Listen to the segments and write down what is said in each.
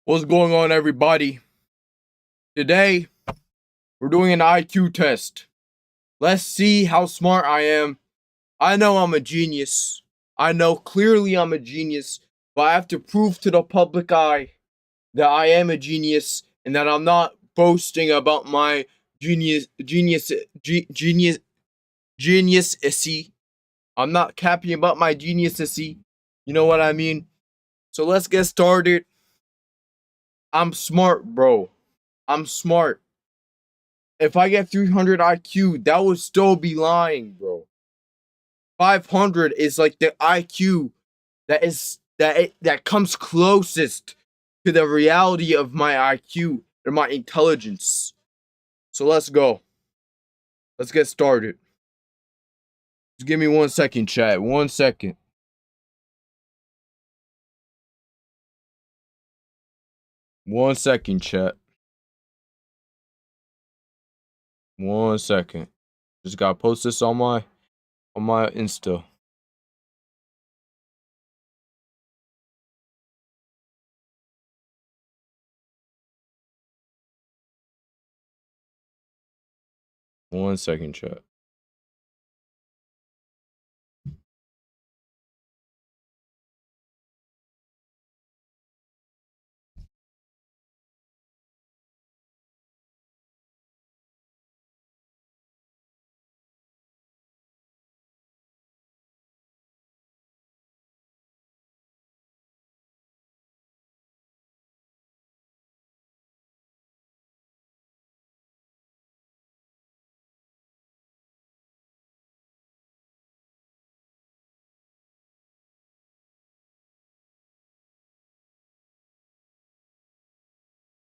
What's going on, everybody? Today, we're doing an IQ test. Let's see how smart I am. I know I'm a genius. I know clearly I'm a genius, but I have to prove to the public eye that I am a genius and that I'm not boasting about my genius-issy. I'm not capping about my genius-issy. You know what I mean? So let's get started. I'm smart, bro. I'm smart. If I get 300 IQ, that would still be lying, bro. 500 is like the IQ that comes closest to the reality of my IQ and my intelligence. So let's go. Let's get started. Just give me 1 second, chat. 1 second. One second, chat. 1 second. Just gotta post this on my Insta. 1 second, chat.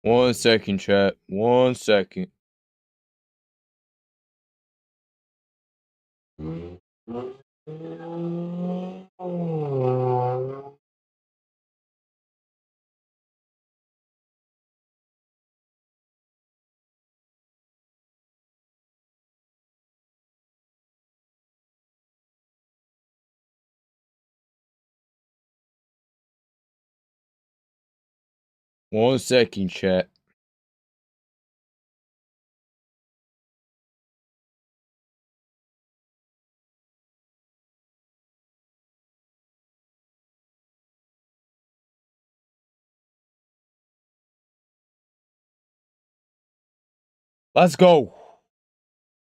One second, chat. 1 second. One second, chat. Let's go.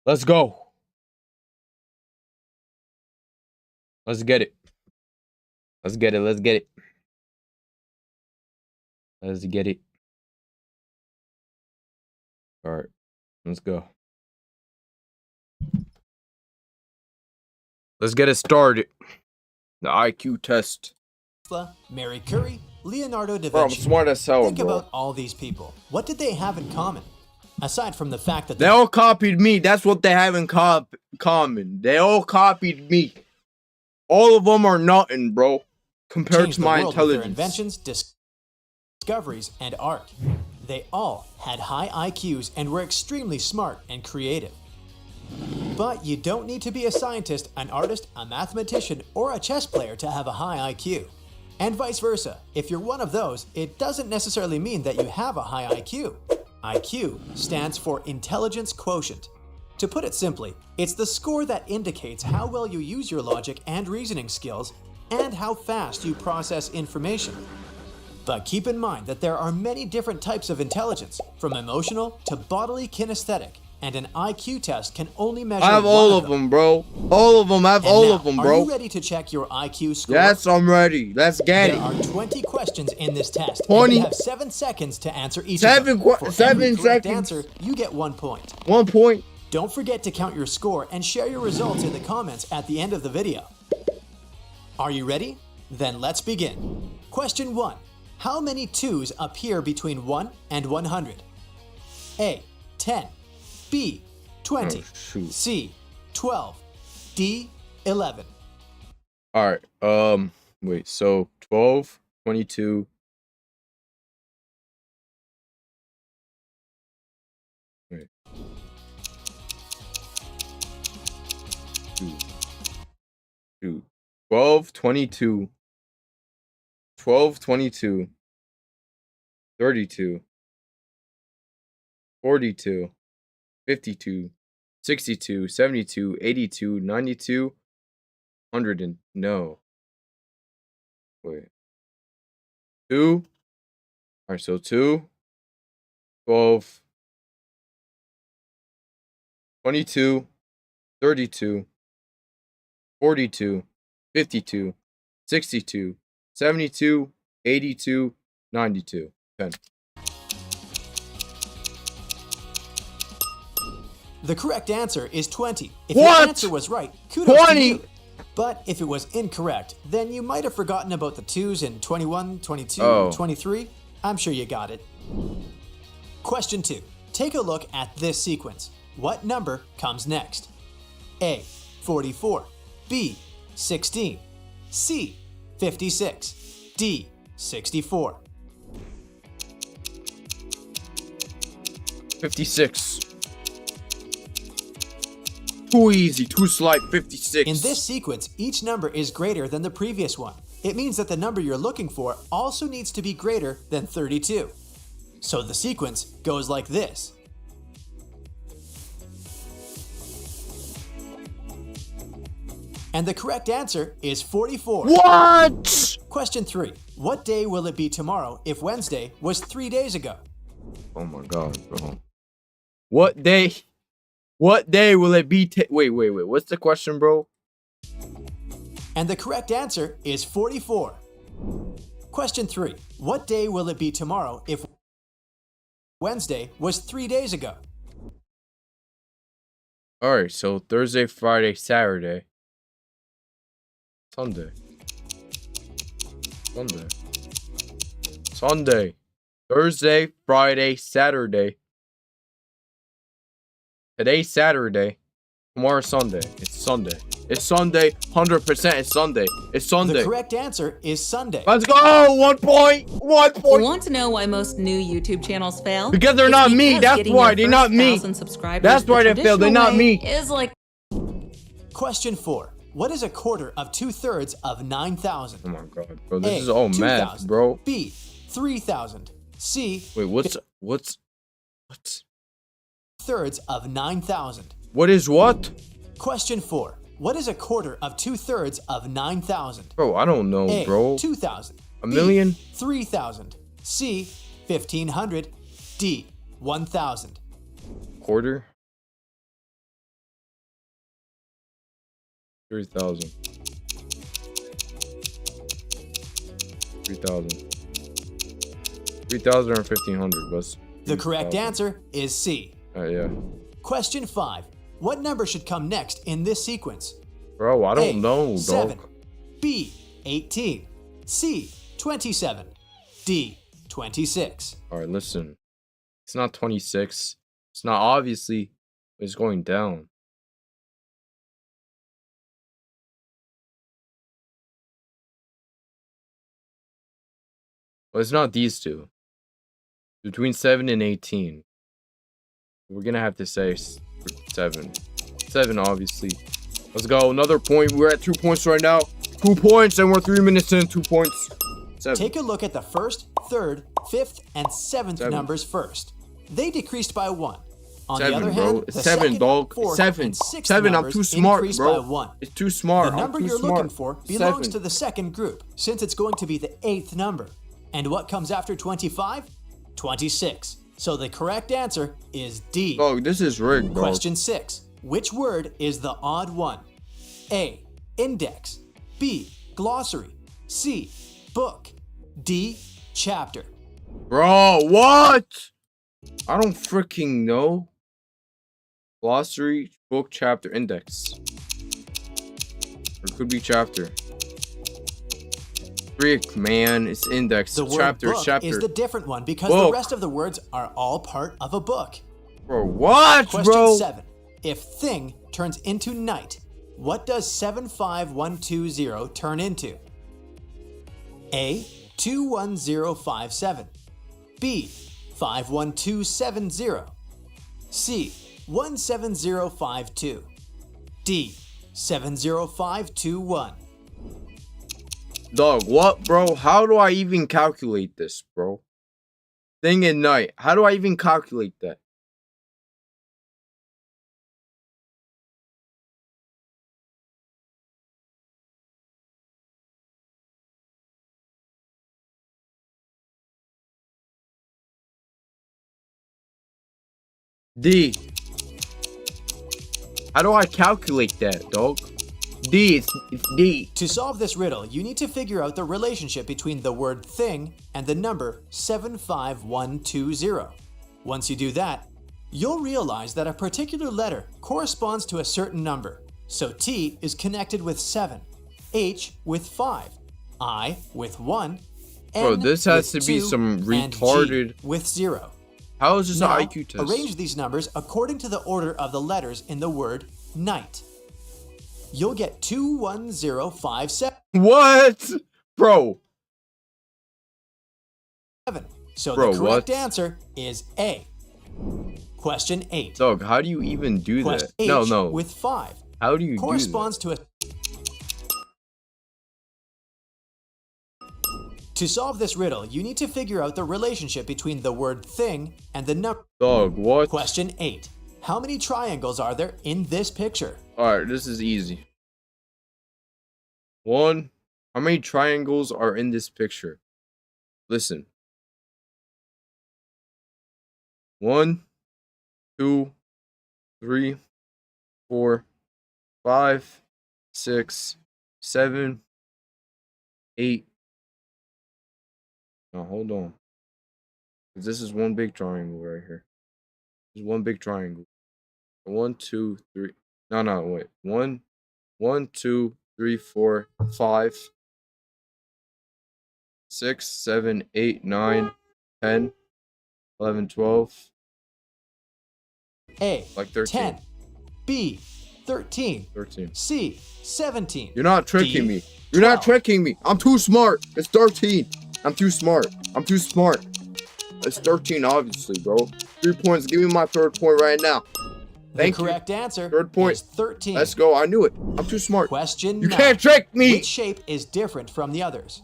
Let's go. Let's get it. Let's get it. Let's get it. Let's get it. All right. Let's go. Let's get it started. The IQ test. Mary Curie, Leonardo da Bro, I'm Vinci. smart as hell, Think bro. about all these people. What did they have in common? Aside from the fact that They all copied me. That's what they have in common. They all copied me. All of them are nothing, bro, compared changed to the my world with their intelligence. inventions, discoveries, and art. They all had high IQs and were extremely smart and creative. But you don't need to be a scientist, an artist, a mathematician, or a chess player to have a high IQ. And vice versa. If you're one of those, it doesn't necessarily mean that you have a high IQ. IQ stands for Intelligence Quotient. To put it simply, it's the score that indicates how well you use your logic and reasoning skills and how fast you process information. But keep in mind that there are many different types of intelligence, from emotional to bodily kinesthetic, and an IQ test can only measure I have all of them, bro. All of them. I have all of them, bro. Are you ready to check your IQ score? Yes, I'm ready. Let's get it. There are 20 questions in this test. 20. You have 7 seconds to answer each Seven of them. For every 7 correct seconds. answer, you get 1 point. 1 point. Don't forget to count your score and share your results in the comments at the end of the video. Are you ready? Then let's begin. Question 1. How many 2's appear between 1 and 100? A. 10. B. 20. shoot. C. 12. D. 11. All right. Wait. So 12, 22. Wait. 2. 12, 22. 12, 22. 32, 42, 52, 62, 72, 82, 92, 100 and no. Wait. 2. Alright, so 2, 12, 22, 32, 42, 52, 62, 72, 82, 92, 10. The correct answer is 20. If What? your answer was right, kudos 20? to you. But if it was incorrect, then you might have forgotten about the 2s in 21, 22, Oh. 23. I'm sure you got it. Question 2. Take a look at this sequence. What number comes next? A. 44. B. 16. C. 56. D. 64. 56. Too easy, too slight, 56. In this sequence, each number is greater than the previous one. It means that the number you're looking for also needs to be greater than 32. So the sequence goes like this. And the correct answer is 44. What? Question 3. What day will it be tomorrow if Wednesday was 3 days ago? Oh my god, bro. What day will it be? Wait. What's the question, bro? And the correct answer is 44. Question 3. What day will it be tomorrow if Wednesday was 3 days ago? Alright, so Thursday, Friday, Saturday. Sunday. Thursday, Friday, Saturday. Today's Saturday. Tomorrow's Sunday. It's Sunday. It's Sunday. 100% it's Sunday. It's Sunday. The correct answer is Sunday. Let's go! 1 point! 1 point! Want to know why most new YouTube channels fail? Because they're It's not me. because That's getting why. your They're first not me. 1,000 subscribers That's why the they fail. They're not traditional me. way Is like Question 4. What is a quarter of 2/3 of 9,000? Oh my god, bro. This A, is all math, 2,000. bro. B. 3,000. C. Wait, what's Thirds of 9,000. what is what? Question 4. What is a quarter of 2/3 of 9,000? Bro, I don't know, A. bro. 2,000. A million? B. 3,000. C. 1,500. D. 1,000. Quarter? 3,000. 3,000. 3,000 or 1,500 was. The correct 3,000. answer is C. Yeah. Question 5. What number should come next in this sequence? Bro, I A. don't know, 7. dog. B. 18. C. 27. D. 26. Alright, listen. It's not 26. It's not obviously. It's going down. Well, it's not these two. Between 7 and 18. We're gonna have to say 7. 7, obviously. Let's go. Another point. We're at 2 points right now. 2 points, and we're 3 minutes in. 2 points. 7. Take a look at the first, third, fifth, and seventh 7. numbers first. They decreased by 1. On 7, the other bro. hand, It's the 7, second, dog. fourth, 7. and sixth 7. I'm numbers too smart, increased bro. by 1. It's too smart. The number I'm too you're smart. looking for belongs 7. to the second group, since it's going to be the 8th number. And what comes after 25? 26. So the correct answer is D. Dog, this is rigged, bro. Question 6. Which word is the odd one? A. Index. B. Glossary. C. Book. D. Chapter. Bro, what? I don't freaking know. Glossary, book, chapter, index. Or it could be chapter. Frick, man. It's index. The word Chapter, book chapter. is the different one because Book. the rest of the words are all part of a book. Bro, what, Question bro? 7. If thing turns into night, what does 75120 turn into? A. 21057. B. 51270. C. 17052. D. 70521. Dog, what, bro? How do I even calculate this, bro? thing and night. How do I even calculate that? D. How do I calculate that, dog? D, it's D. To solve this riddle, you need to figure out the relationship between the word thing and the number 75120. Once you do that, you'll realize that a particular letter corresponds to a certain number. So T is connected with 7, H with 5, I with 1, Bro, N this has with to be 2, some and retarded. G with 0. How is this Now, an IQ test? arrange these numbers according to the order of the letters in the word night. You'll get 21057. What? Bro. So Bro, the correct what? answer is A. Question 8. Dog, how do you even do Question that? H No. with 5 How do you corresponds to a. To solve this riddle, you need to figure out the relationship between the word thing and the number. do that? Dog, what? Question 8. How many triangles are there in this picture? Alright, this is easy. 1. How many triangles are in this picture? Listen. 1, 2, 3, 4, 5, 6, 7, 8. Now hold on. 'Cause this is one big triangle right here. This is one big triangle. 1, 2, 3. No, wait. 1, 2, 3, 4, 5, 6, 7, 8, 9, 10, 11, 12. A. Like 13. 10. B. 13. 13. C. 17. You're not tricking D, me. You're not 12. tricking me. I'm too smart. It's 13. I'm too smart. It's 13, obviously, bro. 3 points. Give me my third point right now. Thank the you. correct answer Third point. is 13. Let's go. I knew it. I'm too smart. Question You 9. can't trick me. Which shape is different from the others?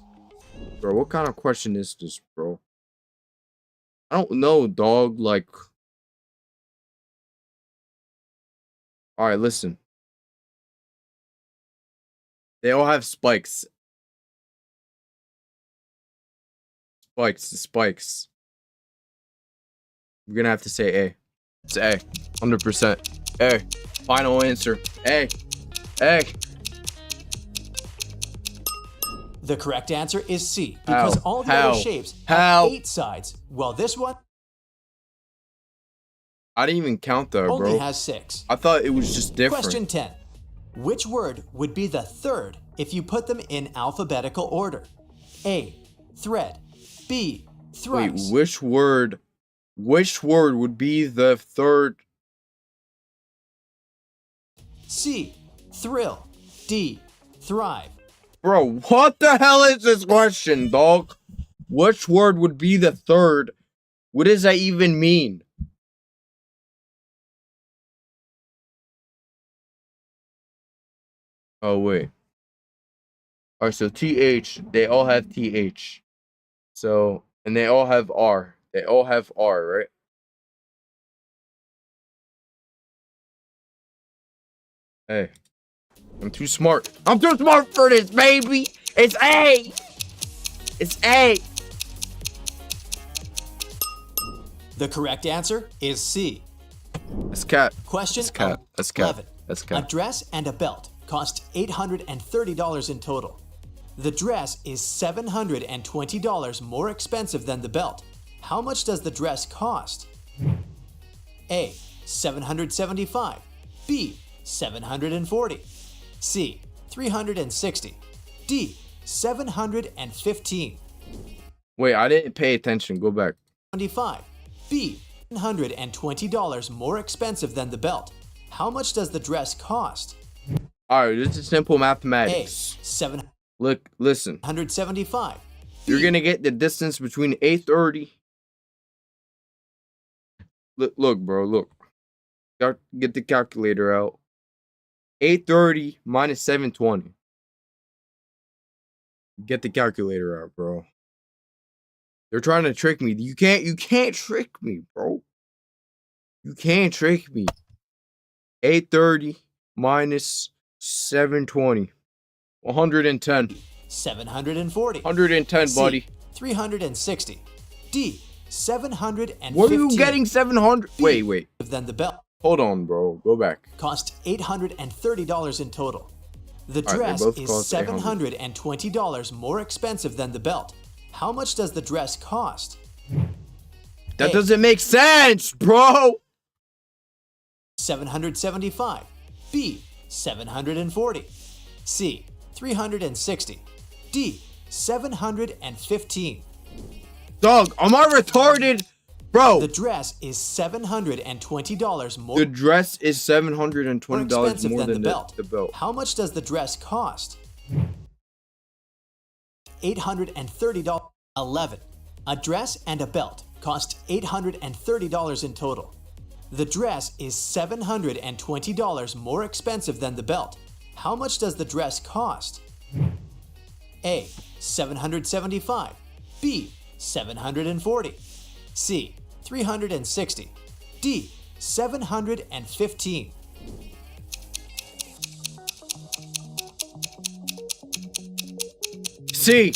Bro, what kind of question is this, bro? I don't know, dog. Like, all right, listen. They all have spikes. Spikes. We're gonna have to say A. It's A. 100%. A. Final answer. A. The correct answer is C, because How? all the How? other shapes How? have 8 sides, while this one I didn't even count that, only bro. has 6. I thought it was just different. Question 10. Which word would be the third if you put them in alphabetical order? A. Thread. B. Wait, Thrice. which word would be the third? C. Thrill. D. Thrive. Bro, what the hell is this question, dog? Which word would be the third? What does that even mean? Oh, wait. Alright, so TH, they all have TH. So, and they all have R. They all have R, right? Hey, I'm too smart. I'm too smart for this, baby. It's A. It's A. The correct answer is C. That's cat. Question That's cat. That's cat. 11. That's A cat. dress and a belt cost $830 in total. The dress is $720 more expensive than the belt. How much does the dress cost? A. $775. B. $740. C. $360. D. $715. Wait, I didn't pay attention. Go back. 25. B. $120 more expensive than the belt. How much does the dress cost? All right, this is simple A. mathematics. Look, listen. $775. You're gonna get the distance between 830. Look, bro. Look. Get the calculator out. 830 minus 720. Get the calculator out, bro. They're trying to trick me. You can't trick me, bro. You can't trick me. 830 minus 720. 110. 740. 110, C, buddy. 360. D, 715. What are you getting 700? B, Wait. Then the belt Hold on, bro. Go back. cost $830 in total. The All right, they dress both is cost $720 more expensive than the belt. How much does the dress cost? That A, doesn't make sense, bro. 775. B, 740. C, 360. D, 715. Dog, am I retarded? Bro, The dress is $720 more the dress is $720 expensive more than than the belt. How much does the dress cost? $830. 11. A dress and a belt cost $830 in total. The dress is $720 more expensive than the belt. How much does the dress cost? A, 775. B, 740. C, 360. D, 715. C.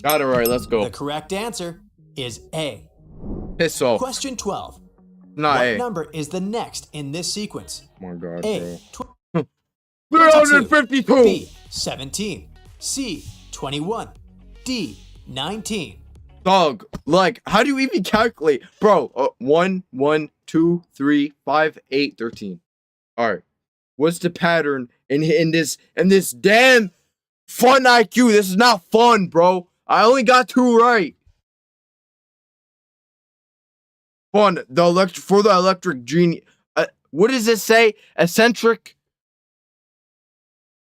Got it right. Let's go. The correct answer is A. Piss off. Question 12. Not What A. number is the next in this sequence? Oh my god, A, bro. 22. 352. B, 17. C, 21. D, 19. Dog, like, how do you even calculate? Bro, 1, 1, 2, 3, 5, 8, 13. Alright. What's the pattern in this damn fun IQ? This is not fun, bro. I only got 2 right. Fun. For the electric genie. What does it say? Eccentric?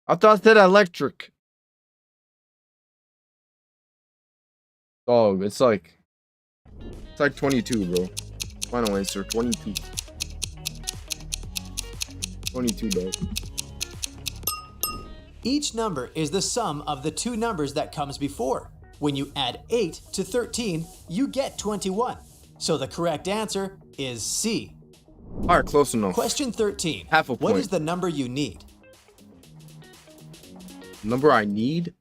I thought it said electric. Dog, it's like 22, bro. Final answer, 22. 22, dog. Each number is the sum of the two numbers that comes before. When you add 8 to 13, you get 21. So the correct answer is C. Alright, close enough. Question 13. Half a What point. is the number you need? Number I need?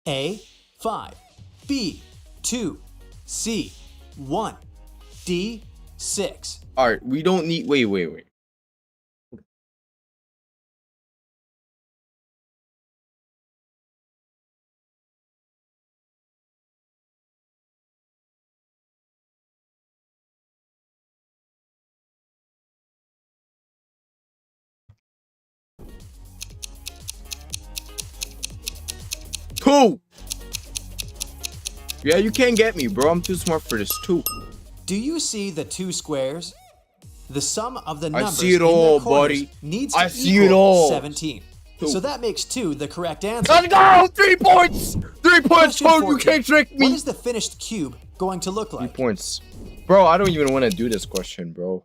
A, 5. B, 2. C, 1. D, 6. Alright, we don't need. Wait. Two. Yeah, you can't get me, bro. I'm too smart for this. 2. Do you see the two squares? The sum of the I numbers see it in their all, corners buddy. needs I to see it equal all. 17. Two. So that makes 2 the correct answer. Let's go! 3 points! 3 points, Question bro. You 14. can't trick What me. is the finished cube going to look 3 like? points. Bro, I don't even want to do this question, bro.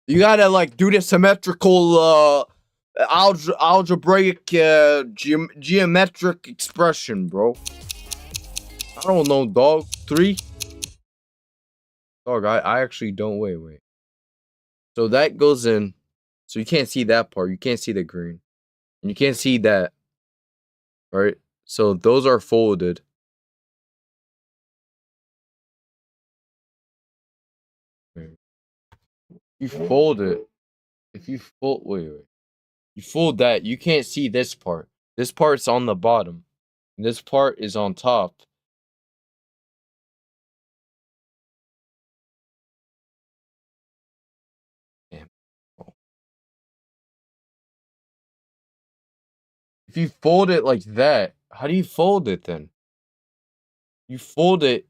You gotta, like, do the symmetrical, algebraic, geometric expression, bro. I don't know, dog. 3? Dog, I actually don't. Wait. So that goes in. So you can't see that part. You can't see the green. And you can't see that. Right? So those are folded. You fold it. If you fold, wait. You fold that, you can't see this part. This part's on the bottom. And this part is on top. Damn. Oh. If you fold it like that, how do you fold it then? You fold it.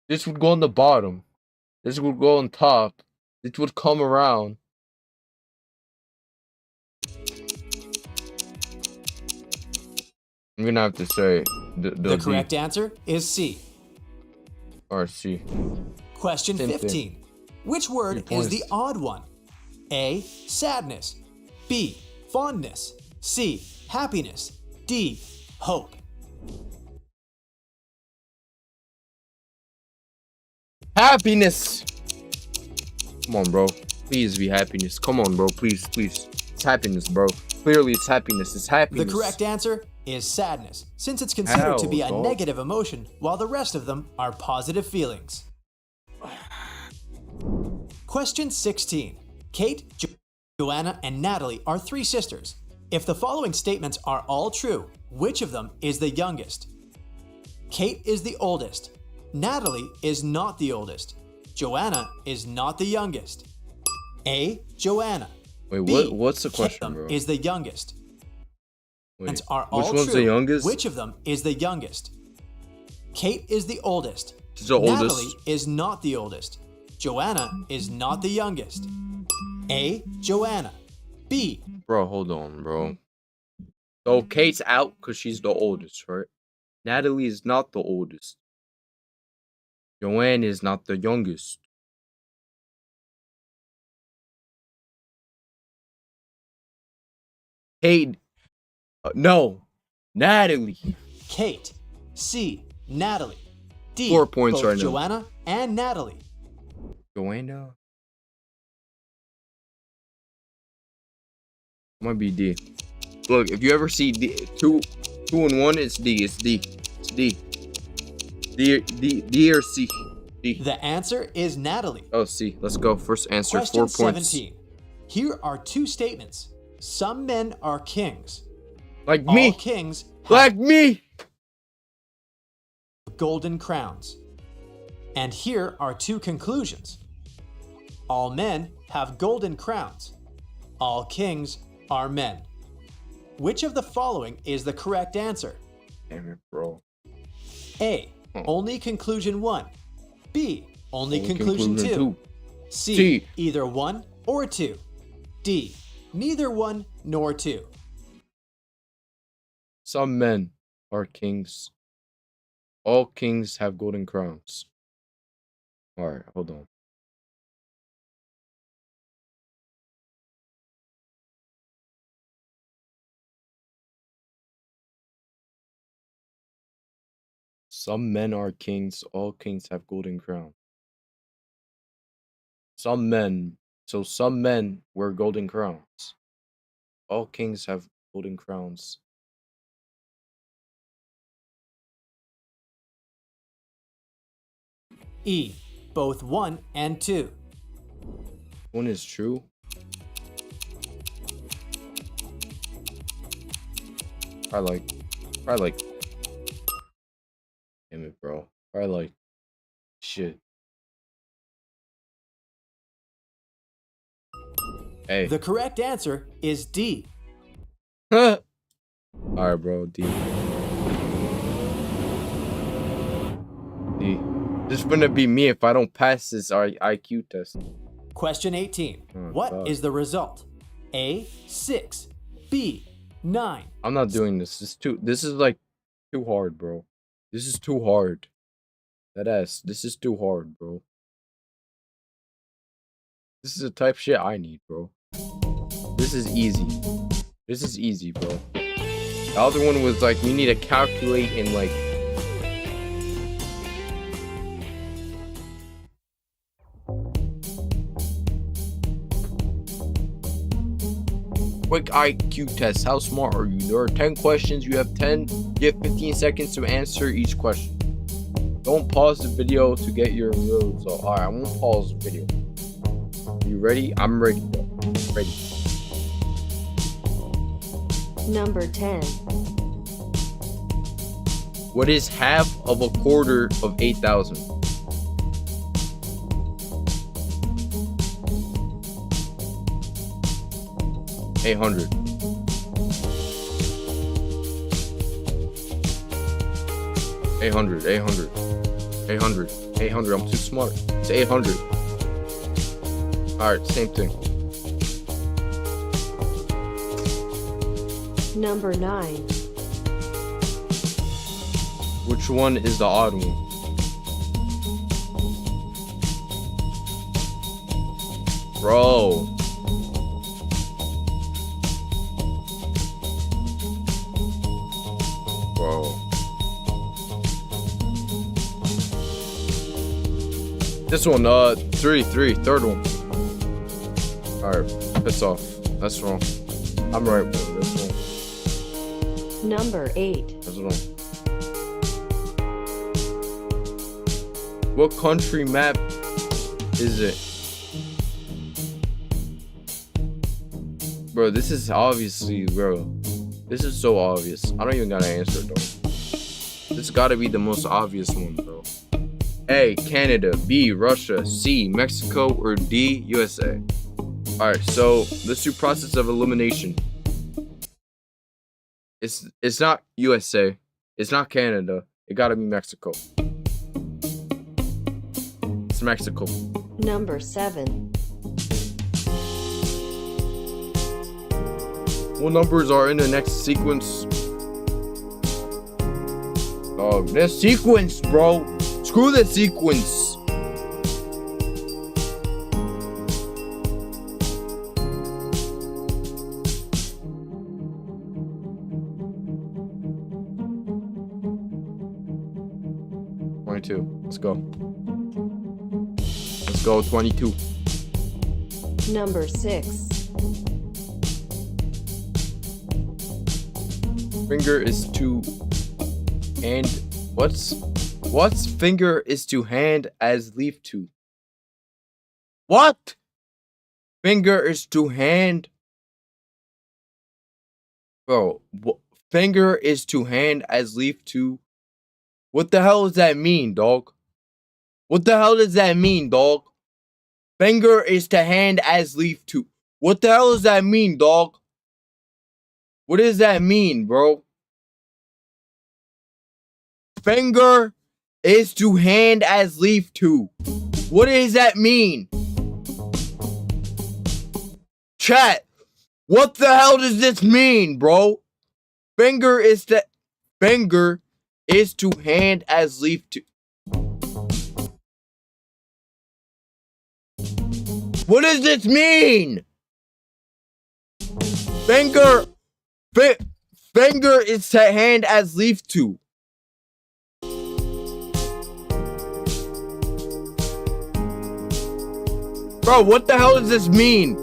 This would go on the bottom. This would go on top. This would come around. I'm gonna have to say The correct answer is C. or C. Question Same thing. 15. Which word 3 is the points. odd one? A, sadness. B, fondness. C, happiness. D, hope. Happiness. Come on, bro. Please be happiness. Come on, bro. Please, please. It's happiness, bro. Clearly, it's happiness. It's happiness. The correct answer is sadness, since it's considered to be a dog? negative emotion, while the rest of them are positive feelings. Question 16. Kate, Joanna, and Natalie are three sisters. If the following statements are all true, which of them is the youngest? Kate is the oldest. Natalie is not the oldest. Joanna is not the youngest. A. Joanna. Wait, B. what's the question, Kim bro? is the youngest. Wait, Are which all one's true. the youngest? Which of them is the youngest? Kate is the oldest. She's the Natalie oldest. is not the oldest. Joanna is not the youngest. A. Joanna. B. Bro, hold on, bro. So Kate's out because she's the oldest, right? Natalie is not the oldest. Joanne is not the youngest. Kate, no, Natalie. Kate. C. Natalie. D. 4 points both right now. Joanna and Natalie. Joanna. Might be D. Look, if you ever see D, two and one, it's D. It's D. It's D. D or C. D. The answer is Natalie. Oh, C. Let's go. First answer. Question 4 points. 17. Here are two statements. Some men are kings. Like All me. kings have Like me. golden crowns. And here are two conclusions. All men have golden crowns. All kings are men. Which of the following is the correct answer? Damn it, bro. A. Only conclusion 1. B. Only conclusion 2. two. C. C. Either 1 or 2. D. Neither 1 nor 2. Some men are kings. All kings have golden crowns. Alright, hold on. Some men are kings. All kings have golden crowns. Some men. So some men wear golden crowns. All kings have golden crowns. E. Both 1 and 2. One is true. I like. Damn it, bro. I like. Shit. Hey. The correct answer is D. Alright, bro. D. D. This is gonna be me if I don't pass this IQ test. Question 18. Oh, What is God. the result? A. 6. B. 9. I'm not doing this. This is like too hard, bro. This is too hard. This is too hard, bro. This is the type of shit I need, bro. This is easy. This is easy, bro. The other one was like, we need to calculate and like. Quick IQ test. How smart are you? There are 10 questions. You have 10. You have 15 seconds to answer each question. Don't pause the video to get your results. Alright, I won't pause the video. You ready? I'm ready, though. Ready. Number 10. What is half of a quarter of 8,000? $800. $800. I'm too smart. It's 800. Alright, same thing. Number 9. Which one is the odd one? Bro. This one, third one. Alright, piss off. That's wrong. I'm right, bro. That's wrong. Number 8. That's wrong. What country map is it? Bro, this is obviously, bro. This is so obvious. I don't even gotta answer, though. This gotta be the most obvious one, bro. A, Canada. B, Russia. C, Mexico. Or D, USA. Alright, so let's do process of elimination. It's not USA. It's not Canada. It gotta be Mexico. It's Mexico. Number 7. What numbers are in the next sequence? Oh, this sequence, bro. Screw the sequence. Let's go. Let's go, 22. Number 6. Finger is to hand. What's finger is to hand as leaf to? What? Finger is to hand. Bro, finger is to hand as leaf to. What the hell does that mean, dog? What the hell does that mean, dog? Finger is to hand as leaf to. What the hell does that mean, dog? What does that mean, bro? Finger is to hand as leaf to. What does that mean? Chat, what the hell does this mean, bro? Finger is to hand as leaf to. What does this mean? Finger is to hand as leaf to. Bro, what the hell does this mean?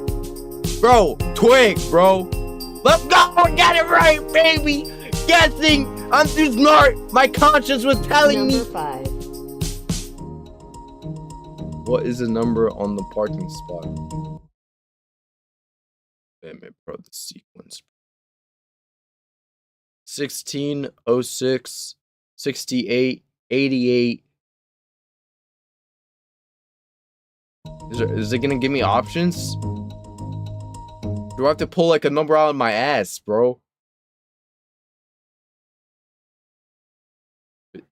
Bro, twig, bro. Let's go, get it right, baby. Guessing, I'm too smart. My conscience was telling me. Number 5. What is the number on the parking spot? Damn it, bro, the sequence. 16, 06, 68, 88. Is it gonna give me options? Do I have to pull like a number out of my ass, bro?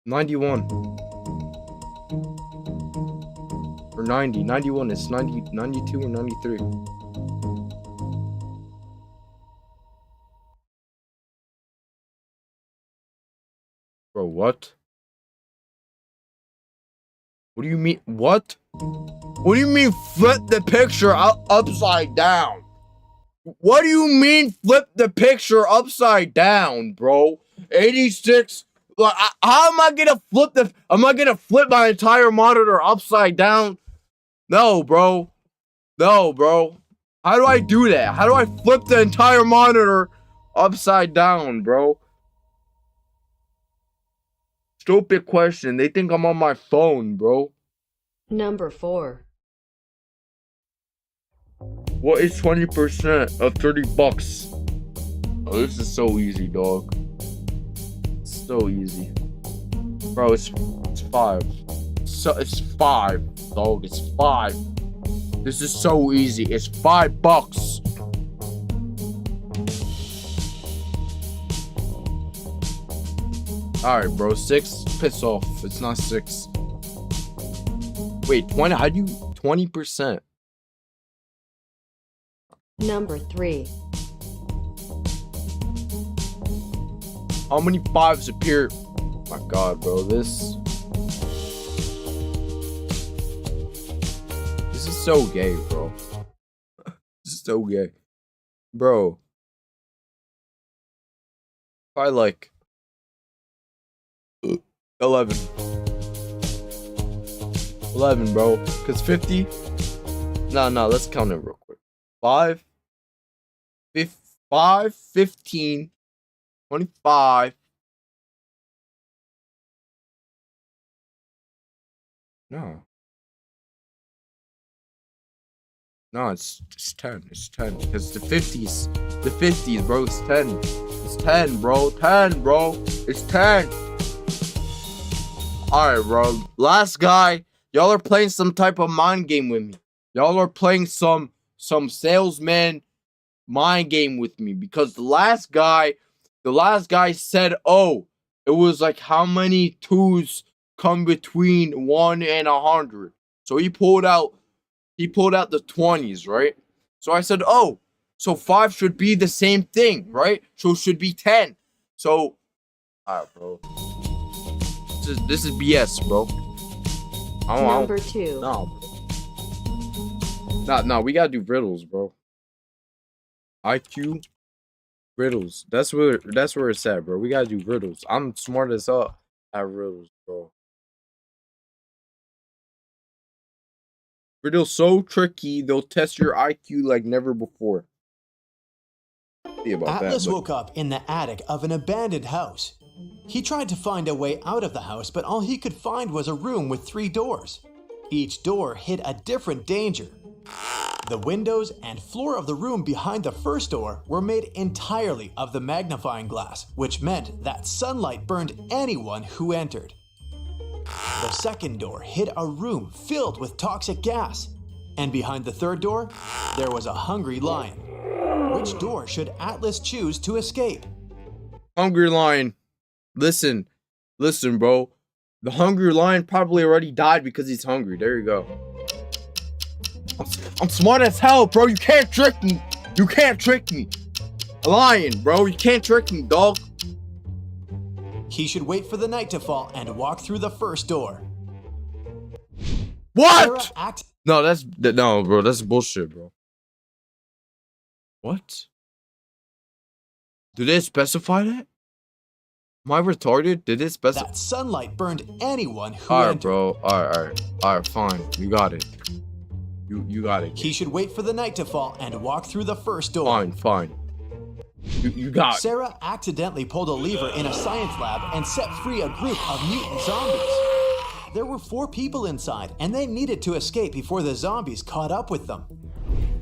91. Or 90. 91 is 90, 92 or 93. Bro, what? What do you mean? What? What do you mean flip the picture upside down? What do you mean flip the picture upside down, bro? 86. Like, how am I gonna flip am I gonna flip my entire monitor upside down? No, bro. No, bro. How do I do that? How do I flip the entire monitor upside down, bro? Stupid question. They think I'm on my phone, bro. Number 4. What is 20% of 30 bucks? Oh, this is so easy, dog. So easy. Bro, it's 5. So it's 5, dog. It's 5. This is so easy. It's $5. Alright, bro. 6. Piss off. It's not 6. Wait, 20. How do you 20%? Number 3. How many 5s appear? Oh my god, bro. This is so gay, bro. This is so gay. Bro. Probably like 11. 11, bro. Because 50. No, let's count it real quick. 5, 15, 25. No. No, it's 10. It's 10. Because the 50s. The 50s, bro. It's 10. It's 10, bro. 10, bro. It's 10. Alright, bro. Last guy. Y'all are playing some type of mind game with me. Y'all are playing some salesman mind game with me. Because the last guy said, oh, it was like how many twos come between 1 and 100. So he pulled out the 20s, right? So I said, oh, so 5 should be the same thing, right? So it should be 10. So, alright, bro. This is BS, bro. Number 2. No, bro. No, we gotta do riddles, bro. IQ riddles. That's where it's at, bro. We gotta do riddles. I'm smart as hell at riddles, bro. Riddles so tricky, they'll test your IQ like never before. See about Atlas that, woke up in the attic of an abandoned house. He tried to find a way out of the house, but all he could find was a room with 3 doors. Each door hid a different danger. The windows and floor of the room behind the first door were made entirely of the magnifying glass, which meant that sunlight burned anyone who entered. The second door hid a room filled with toxic gas. And behind the third door, there was a hungry lion. Which door should Atlas choose to escape? Hungry lion. Listen, bro. The hungry lion probably already died because he's hungry. There you go. I'm smart as hell, bro. You can't trick me. You can't trick me. A lion, bro. You can't trick me, dog. He should wait for the night to fall and walk through the first door. What? No, bro. That's bullshit, bro. What? Do they specify that? Am I retarded? Did it specify? That sunlight burned anyone who Alright, entered. bro. Alright, fine. You got it. You got it. He should wait for the night to fall and walk through the first door. Fine. You got it. Sarah accidentally pulled a lever in a science lab and set free a group of mutant zombies. There were 4 people inside, and they needed to escape before the zombies caught up with them.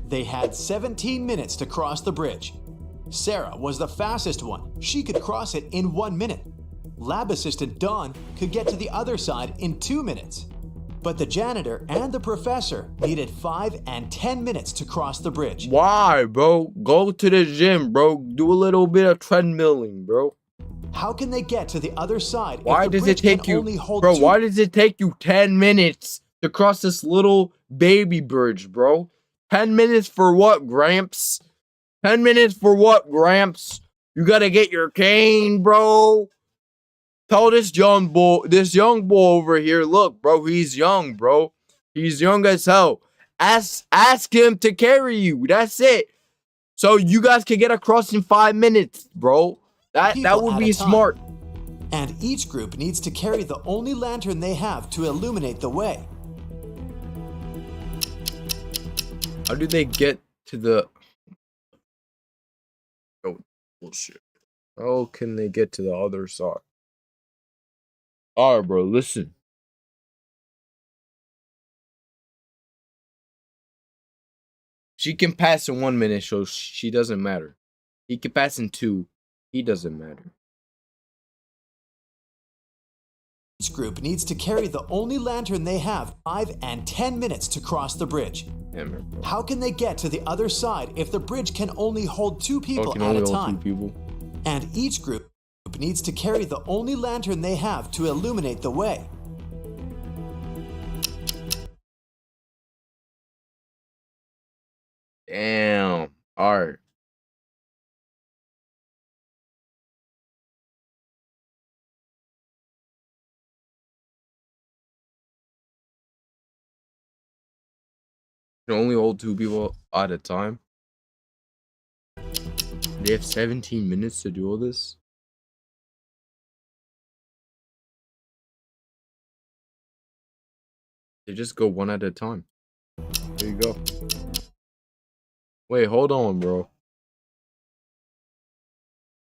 They had 17 minutes to cross the bridge. Sarah was the fastest one. She could cross it in 1 minute. Lab assistant Dawn could get to the other side in 2 minutes. But the janitor and the professor needed 5 and 10 minutes to cross the bridge. Why, bro? Go to the gym, bro. Do a little bit of treadmilling, bro. How can they get to the other side Why if the does it bridge take can you, only hold bro? 2? Why does it take you 10 minutes to cross this little baby bridge, bro? 10 minutes for what, Gramps? 10 minutes for what, Gramps? You gotta get your cane, bro. Tell this young boy over here, look, bro, he's young, bro. He's young as hell. Ask him to carry you. That's it. So you guys can get across in 5 minutes, bro. That would be smart. And each group needs to carry the only lantern they have to illuminate the way. How do they get to the... Oh, bullshit. How can they get to the other side? Alright, bro, listen. She can pass in 1 minute, so she doesn't matter. He can pass in 2. He doesn't matter. Each group needs to carry the only lantern they have 5 and 10 minutes to cross the bridge. Damn it, bro. How can they get to the other side if the bridge can only hold 2 people at a time? And each group needs to carry the only lantern they have to illuminate the way. Damn. Alright. Can only hold 2 people at a time. They have 17 minutes to do all this. They just go one at a time. There you go. Wait, hold on, bro.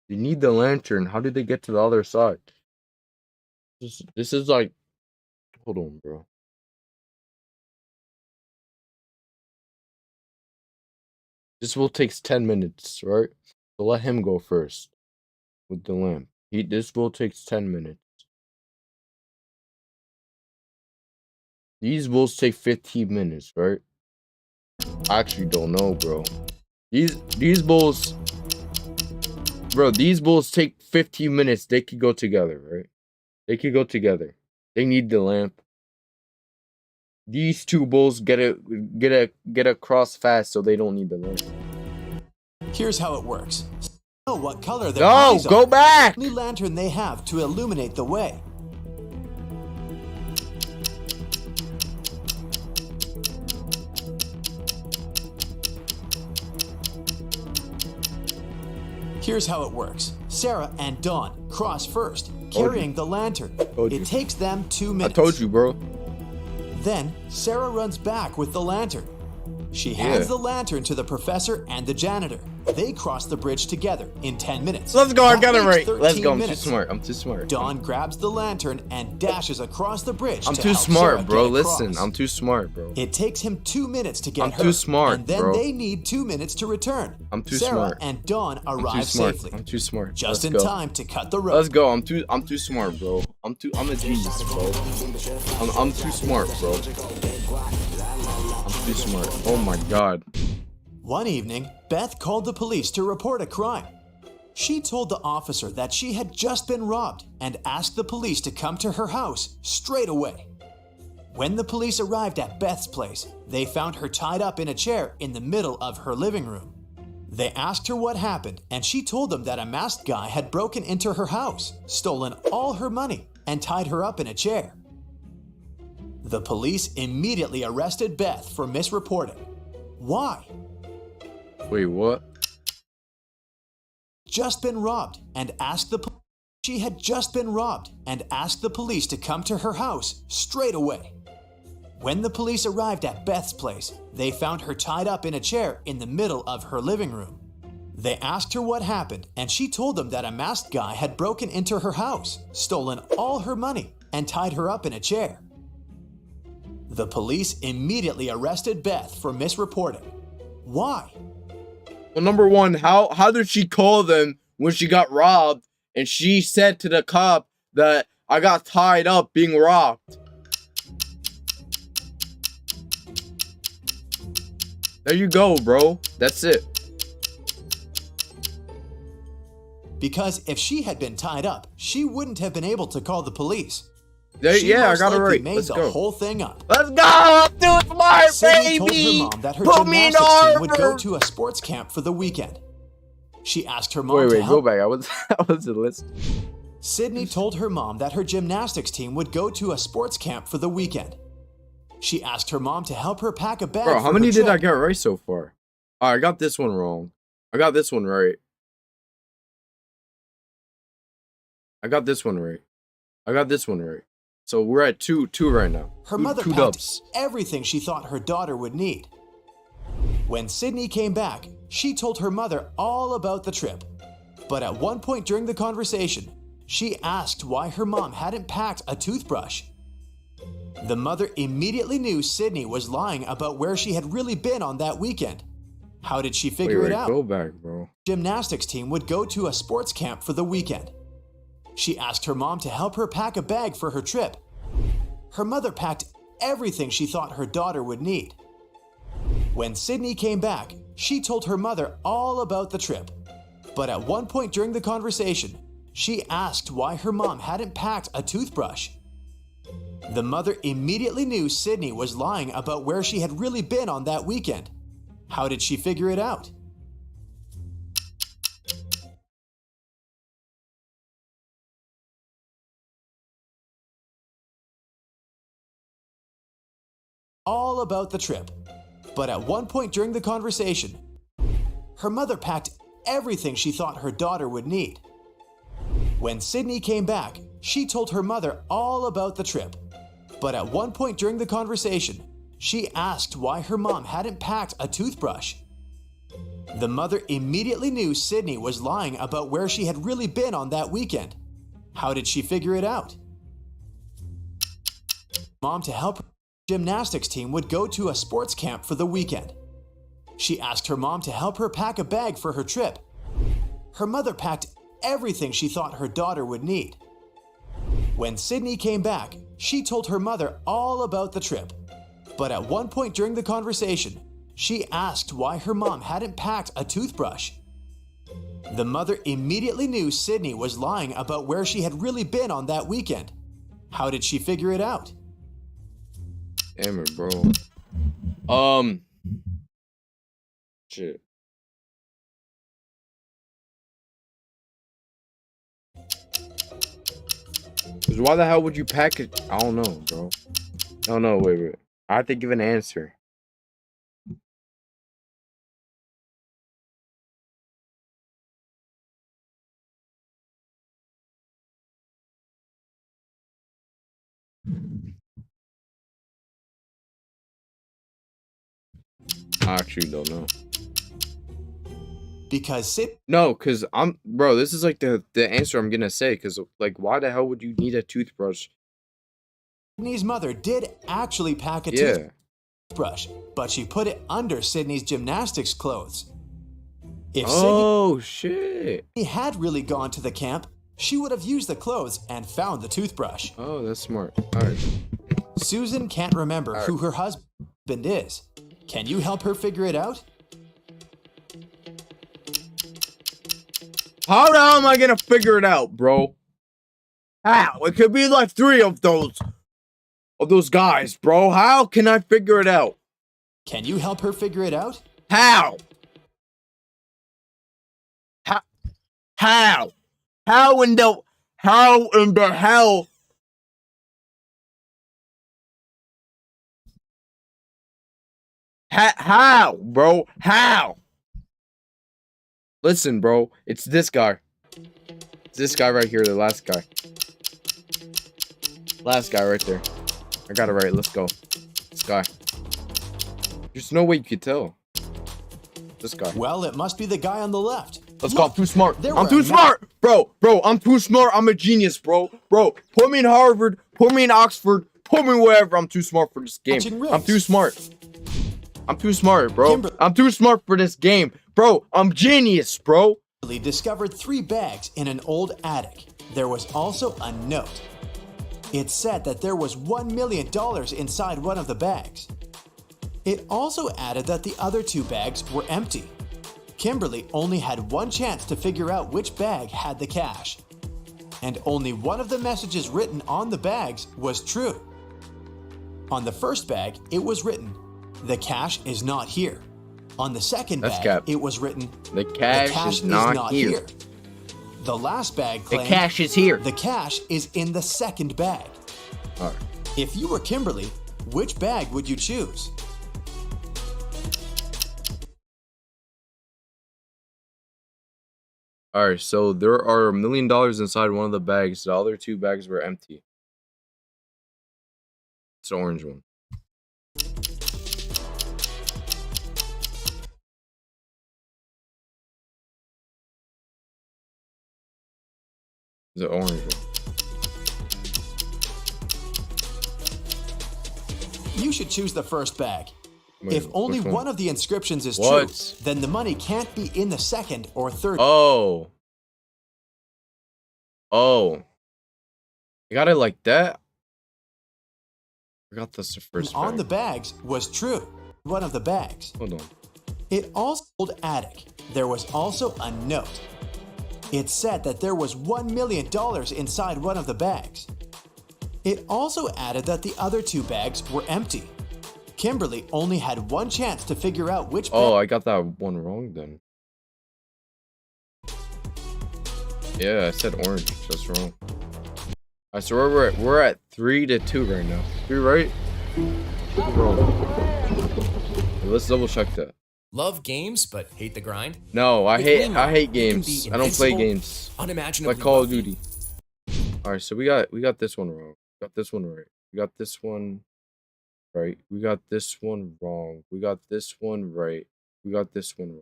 They need the lantern. How did they get to the other side? This is like... Hold on, bro. This will take 10 minutes, right? So let him go first with the lamp. This will take 10 minutes. These bulls take 15 minutes, right? I actually don't know, bro. These bulls... Bro, these bulls take 15 minutes. They could go together, right? They could go together. They need the lamp. These two bulls get across fast, so they don't need the lamp. Here's how it works. Know what color their No, eyes go are. back! The only lantern they have to illuminate the way. Here's how it works. Sarah and Dawn cross first, carrying the lantern. It takes them 2 minutes. I told you, bro. Then, Sarah runs back with the lantern. She hands the lantern to the professor and the janitor. They cross the bridge together in 10 minutes. Let's go, I That got it makes right. Let's 13 go, I'm minutes. too smart. I'm too smart. Dawn grabs the lantern and dashes across the bridge. I'm to too help smart, Sarah bro. get across. Listen, I'm too smart, bro. It takes him 2 minutes to get I'm her. too smart, and then bro. they need 2 minutes to return. I'm too Sarah smart. and Dawn I'm too arrive smart. safely. I'm too smart. Just Let's in go. time to cut the rope. Let's go. I'm too smart, bro. I'm a genius, bro. I'm too smart, bro. I'm too smart. Oh my god. One evening, Beth called the police to report a crime. She told the officer that she had just been robbed and asked the police to come to her house straight away. When the police arrived at Beth's place, they found her tied up in a chair in the middle of her living room. They asked her what happened, and she told them that a masked guy had broken into her house, stolen all her money, and tied her up in a chair. The police immediately arrested Beth for misreporting. Why? Wait, what? Just been robbed and asked the she had just been robbed and asked the police to come to her house straight away. When the police arrived at Beth's place, they found her tied up in a chair in the middle of her living room. They asked her what happened, and she told them that a masked guy had broken into her house, stolen all her money, and tied her up in a chair. The police immediately arrested Beth for misreporting. Why? Well, number one, how did she call them when she got robbed and she said to the cop that I got tied up being robbed? There you go, bro. That's it. Because if she had been tied up, she wouldn't have been able to call the police. Yeah, I got it likely right. Made Let's the go. whole thing up. Let's go! I'm doing smart, Sydney told her baby! mom that her Put me in gymnastics team would go Harvard! to a sports camp for the weekend. She asked her mom Wait, to go help. back. I wasn't listening. Sydney told her mom that her gymnastics team would go to a sports camp for the weekend. She asked her mom to help her pack a bag. Bro, for how many her did I trip. get right so far? Alright, I got this one wrong. I got this one right. I got this one right. I got this one right. So we're at two right now. Her mother two packed dubs. everything she thought her daughter would need. When Sydney came back, she told her mother all about the trip. But at one point during the conversation, she asked why her mom hadn't packed a toothbrush. The mother immediately knew Sydney was lying about where she had really been on that weekend. How did she figure it out? Go back, bro. Gymnastics team would go to a sports camp for the weekend. She asked her mom to help her pack a bag for her trip. Her mother packed everything she thought her daughter would need. When Sydney came back, she told her mother all about the trip. But at one point during the conversation, she asked why her mom hadn't packed a toothbrush. The mother immediately knew Sydney was lying about where she had really been on that weekend. How did she figure it out? All about the trip. But at one point during the conversation, her mother packed everything she thought her daughter would need. When Sydney came back, she told her mother all about the trip. But at one point during the conversation, she asked why her mom hadn't packed a toothbrush. The mother immediately knew Sydney was lying about where she had really been on that weekend. How did she figure it out? Mom to help her gymnastics team would go to a sports camp for the weekend. She asked her mom to help her pack a bag for her trip. Her mother packed everything she thought her daughter would need. When Sydney came back, she told her mother all about the trip. But at one point during the conversation, she asked why her mom hadn't packed a toothbrush. The mother immediately knew Sydney was lying about where she had really been on that weekend. How did she figure it out? Damn it, bro. Shit. Cause why the hell would you pack it? I don't know, bro. I don't know. Wait. I have to give an answer. I actually don't know. Because No, cause bro. This is like the answer I'm gonna say. Cause like, why the hell would you need a toothbrush? Sydney's mother did actually pack a toothbrush, but she put it under Sydney's gymnastics clothes. If Shit. Sydney had really gone to the camp, she would have used the clothes and found the toothbrush. Oh, that's smart. All right. Susan can't remember who her husband is. Can you help her figure it out? How the hell am I gonna figure it out, bro? How? It could be like 3 of those guys, bro. How can I figure it out? Can you help her figure it out? How? How? How in the hell? How, bro? How? Listen, bro. It's this guy. It's this guy right here, the last guy. Last guy right there. I got it right. Let's go. This guy. There's no way you could tell. This guy. Well, it must be the guy on the left. Let's go. I'm too smart. There I'm were too smart. Bro, I'm too smart. I'm a genius, bro. Bro, put me in Harvard. Put me in Oxford. Put me wherever. I'm too smart for this game. I'm too smart. I'm too smart, bro. I'm too smart for this game. Bro, I'm genius, bro. Kimberly discovered 3 bags in an old attic. There was also a note. It said that there was $1 million inside one of the bags. It also added that the other 2 bags were empty. Kimberly only had one chance to figure out which bag had the cash. And only one of the messages written on the bags was true. On the first bag, it was written, "The cash is not here." On the second bag, it was written, "The cash is not here." The last bag claimed, "The cash is here." The cash is in the second bag. All right. If you were Kimberly, which bag would you choose? All right, so there are $1 million inside one of the bags. The other 2 bags were empty. It's the orange one. The orange one. You should choose the first bag. Wait, if only which one of the inscriptions is What? true, then the money can't be in the second or third. Oh. You got it like that? I forgot that's the first On bag. the bags was true. One of the bags. Hold on. It also old attic. There was also a note. It said that there was $1 million inside one of the bags. It also added that the other 2 bags were empty. Kimberly only had one chance to figure out which bag. Oh, I got that one wrong then. Yeah, I said orange. That's wrong. Alright, so we're at 3-2 right now. 3, right? Bro. Let's double check that. Love games but hate the grind? No, I With hate Wingmar, you can games. be I don't play invincible, games. unimaginably Like Call of wealthy. Duty. Alright, so we got this one wrong. Got this one right. We got this one right. We got this one wrong. We got this one right. We got this one wrong.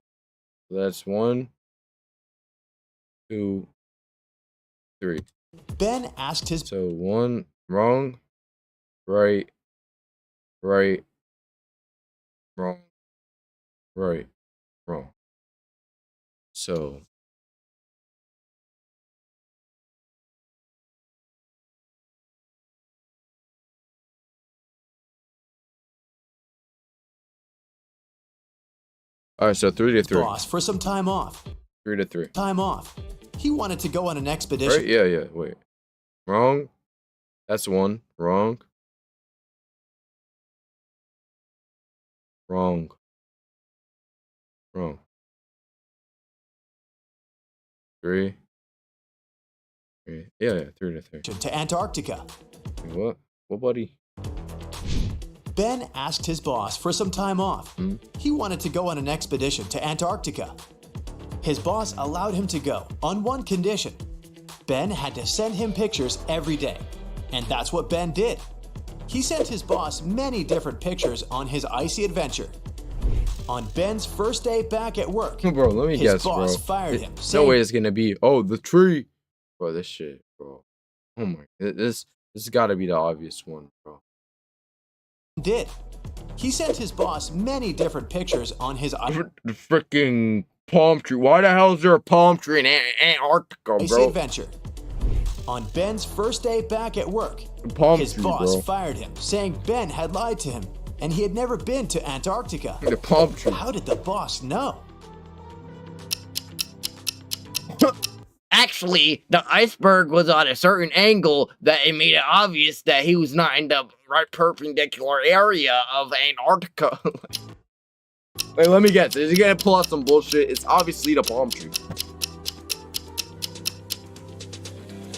So that's 1, 2, 3. Ben asked his So 1 wrong, right, right, wrong, right, wrong. So all right, so 3 to 3. boss for some time off. 3 to 3. He wanted to go on an expedition. Right? Yeah. Wait. Wrong. That's 1. Wrong. Wrong. Wrong. 3. 3. Yeah. 3 to 3. To Antarctica. What? What, buddy? Ben asked his boss for some time off. He wanted to go on an expedition to Antarctica. His boss allowed him to go on one condition. Ben had to send him pictures every day. And that's what Ben did. He sent his boss many different pictures on his icy adventure. On Ben's first day back at work, Bro, let me his guess, boss bro. fired him. No saying, way it's gonna be. Oh, the tree. Bro, this shit, bro. Oh my. This has got to be the obvious one, bro. did. He sent his boss many different pictures on his The freaking palm tree. Why the hell is there a palm tree in Antarctica, icy bro? adventure. On Ben's first day back at work, Palm his tree, boss bro. fired him, saying Ben had lied to him and he had never been to Antarctica. The palm tree. How did the boss know? Actually, the iceberg was on a certain angle that it made it obvious that he was not in the right perpendicular area of Antarctica. Wait, let me guess. Is he gonna pull out some bullshit? It's obviously the palm tree.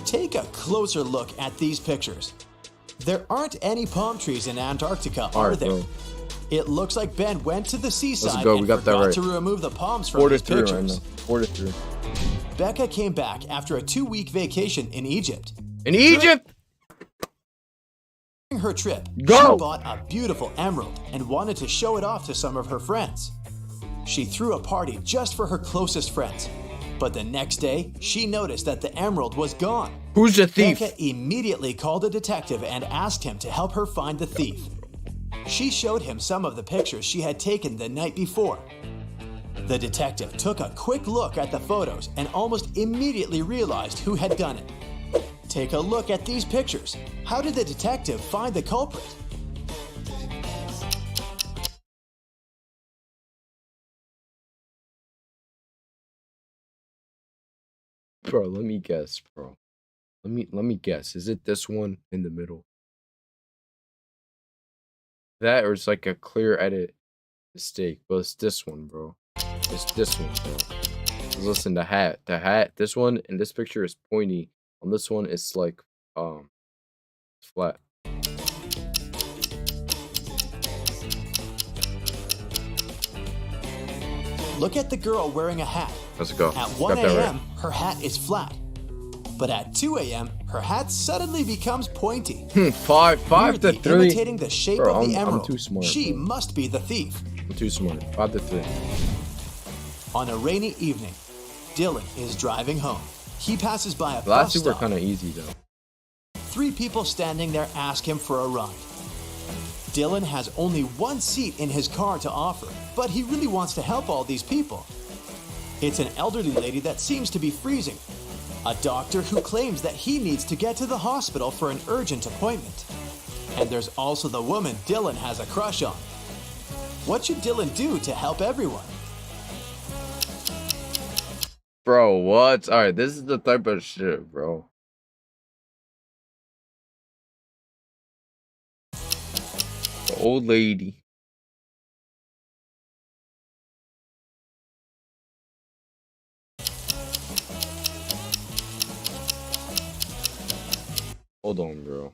Take a closer look at these pictures. There aren't any palm trees in Antarctica, are Alright, there? bro. It looks like Ben went to the seaside go, we and got that forgot right. to remove the palms 4 from to his 3 right pictures. now. 4 to 3. Becca came back after a 2-week vacation in Egypt. In Egypt. During her trip, Go! she bought a beautiful emerald and wanted to show it off to some of her friends. She threw a party just for her closest friends. But the next day, she noticed that the emerald was gone. Who's the thief? Becca immediately called a detective and asked him to help her find the thief. She showed him some of the pictures she had taken the night before. The detective took a quick look at the photos and almost immediately realized who had done it. Take a look at these pictures. How did the detective find the culprit? Bro, let me guess, bro. Let me guess. Is it this one in the middle? That or it's like a clear edit mistake, but it's this one, bro. It's this one, bro. 'Cause listen, the hat, this one in this picture is pointy. On this one, it's like flat. Look at the girl wearing a hat. Let's go. At 1 Got that a.m., right. her hat is flat. But at 2 a.m., her hat suddenly becomes pointy. 5 to Weirdly 3. imitating the shape Bro, of the I'm emerald. too smart, She bro. must be the thief. I'm too smart. 5 to 3. On a rainy evening, Dylan is driving home. He passes by a The last bus two were stop. kind of easy though. 3 people standing there ask him for a ride. Dylan has only one seat in his car to offer, but he really wants to help all these people. It's an elderly lady that seems to be freezing, a doctor who claims that he needs to get to the hospital for an urgent appointment. And there's also the woman Dylan has a crush on. What should Dylan do to help everyone? Bro, what? Alright, this is the type of shit, bro. The old lady. Hold on, bro.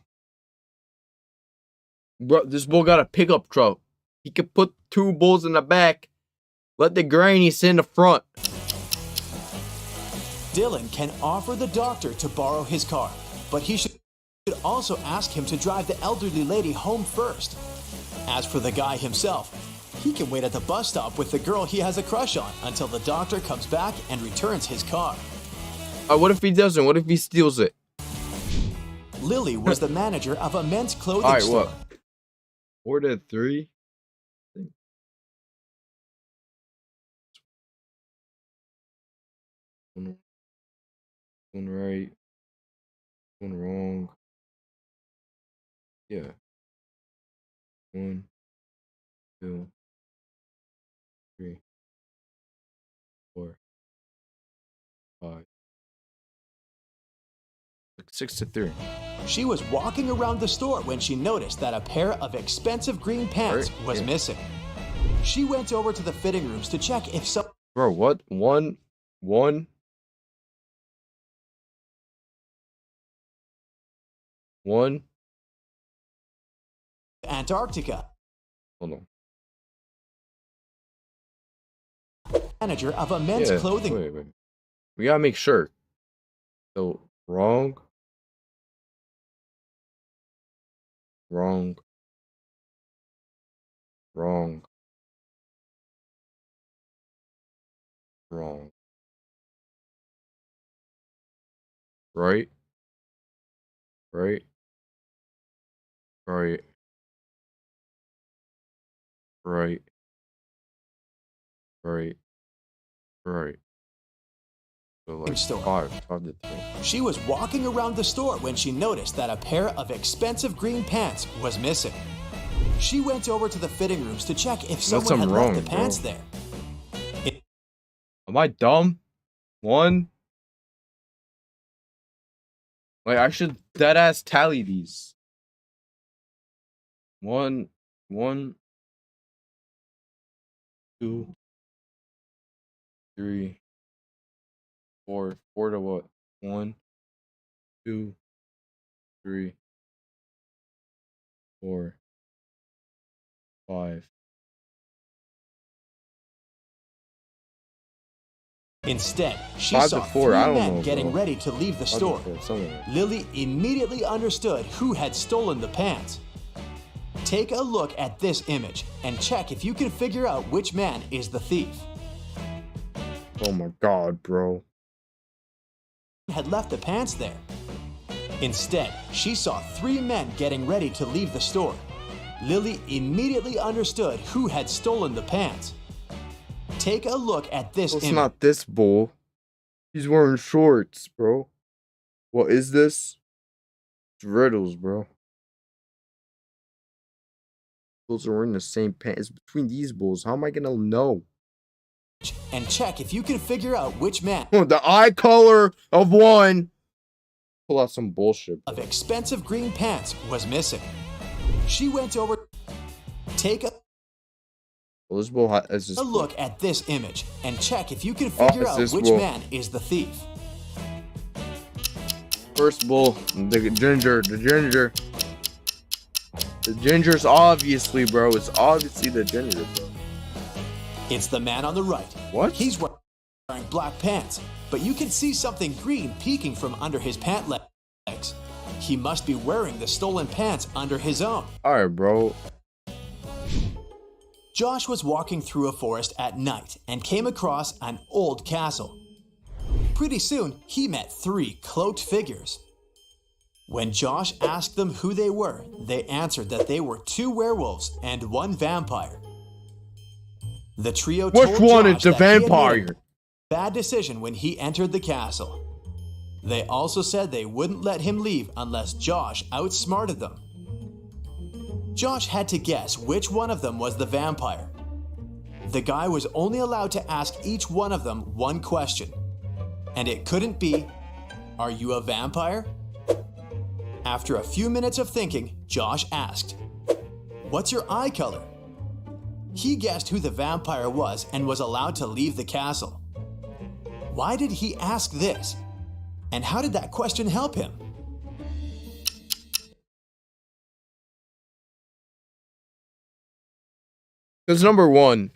Bro, this bull got a pickup truck. He could put 2 bulls in the back. Let the granny sit in the front. Dylan can offer the doctor to borrow his car, but he should should also ask him to drive the elderly lady home first. As for the guy himself, he can wait at the bus stop with the girl he has a crush on until the doctor comes back and returns his car. What if he doesn't? What if he steals it? Lily was the manager of a men's clothing All right, store. what? 4-3. One right. One wrong. Yeah. 1, 2, 3, 4, 5. 6-3. She was walking around the store when she noticed that a pair of expensive green pants Right, was yeah. missing. She went over to the fitting rooms to check if some Bro, what? 1. Antarctica Hold on. manager of a men's Yeah, clothing. wait. We gotta make sure. So, wrong. Wrong. Wrong. Wrong. Right. Right. Right. Right. Right. Right. So like Store. 5-3. She was walking around the store when she noticed that a pair of expensive green pants was missing. She went over to the fitting rooms to check if Unless someone I'm had wrong, left the pants bro. there. Am I dumb? 1. Like I should dead ass tally these. 1, 2, 3, 4. 4 to what? 1, 2, 3, 4, 5. Instead, she 5 to saw 4, 3 I don't men know, getting bro. ready to leave the 5 to store. 4, something like that. Lily immediately understood who had stolen the pants. Take a look at this image and check if you can figure out which man is the thief. Oh my god, bro. Had left the pants there. Instead, she saw 3 men getting ready to leave the store. Lily immediately understood who had stolen the pants. Take a look at this It's image. not this bull. He's wearing shorts, bro. What is this? It's riddles, bro. Bulls are wearing the same pants between these bulls. How am I gonna know? And check if you can figure out which man Oh, the eye color of one. Pull out some bullshit, bro. of expensive green pants was missing. She went over. Take Well, this bull is just a look at this image and check if you can figure it's out this which bull. man is the thief. First bull, the ginger. The ginger's obviously, bro. It's obviously the ginger, bro. It's the man on the right. What? He's wearing black pants, but you can see something green peeking from under his pant legs. He must be wearing the stolen pants under his own. Alright, bro. Josh was walking through a forest at night and came across an old castle. Pretty soon, he met 3 cloaked figures. When Josh asked them who they were, they answered that they were 2 werewolves and 1 vampire. The trio Which told one Josh is the that he had made a vampire? bad decision when he entered the castle. They also said they wouldn't let him leave unless Josh outsmarted them. Josh had to guess which one of them was the vampire. The guy was only allowed to ask each one of them 1 question. And it couldn't be, "Are you a vampire?" After a few minutes of thinking, Josh asked, "What's your eye color?" He guessed who the vampire was and was allowed to leave the castle. Why did he ask this? And how did that question help him? Because number one,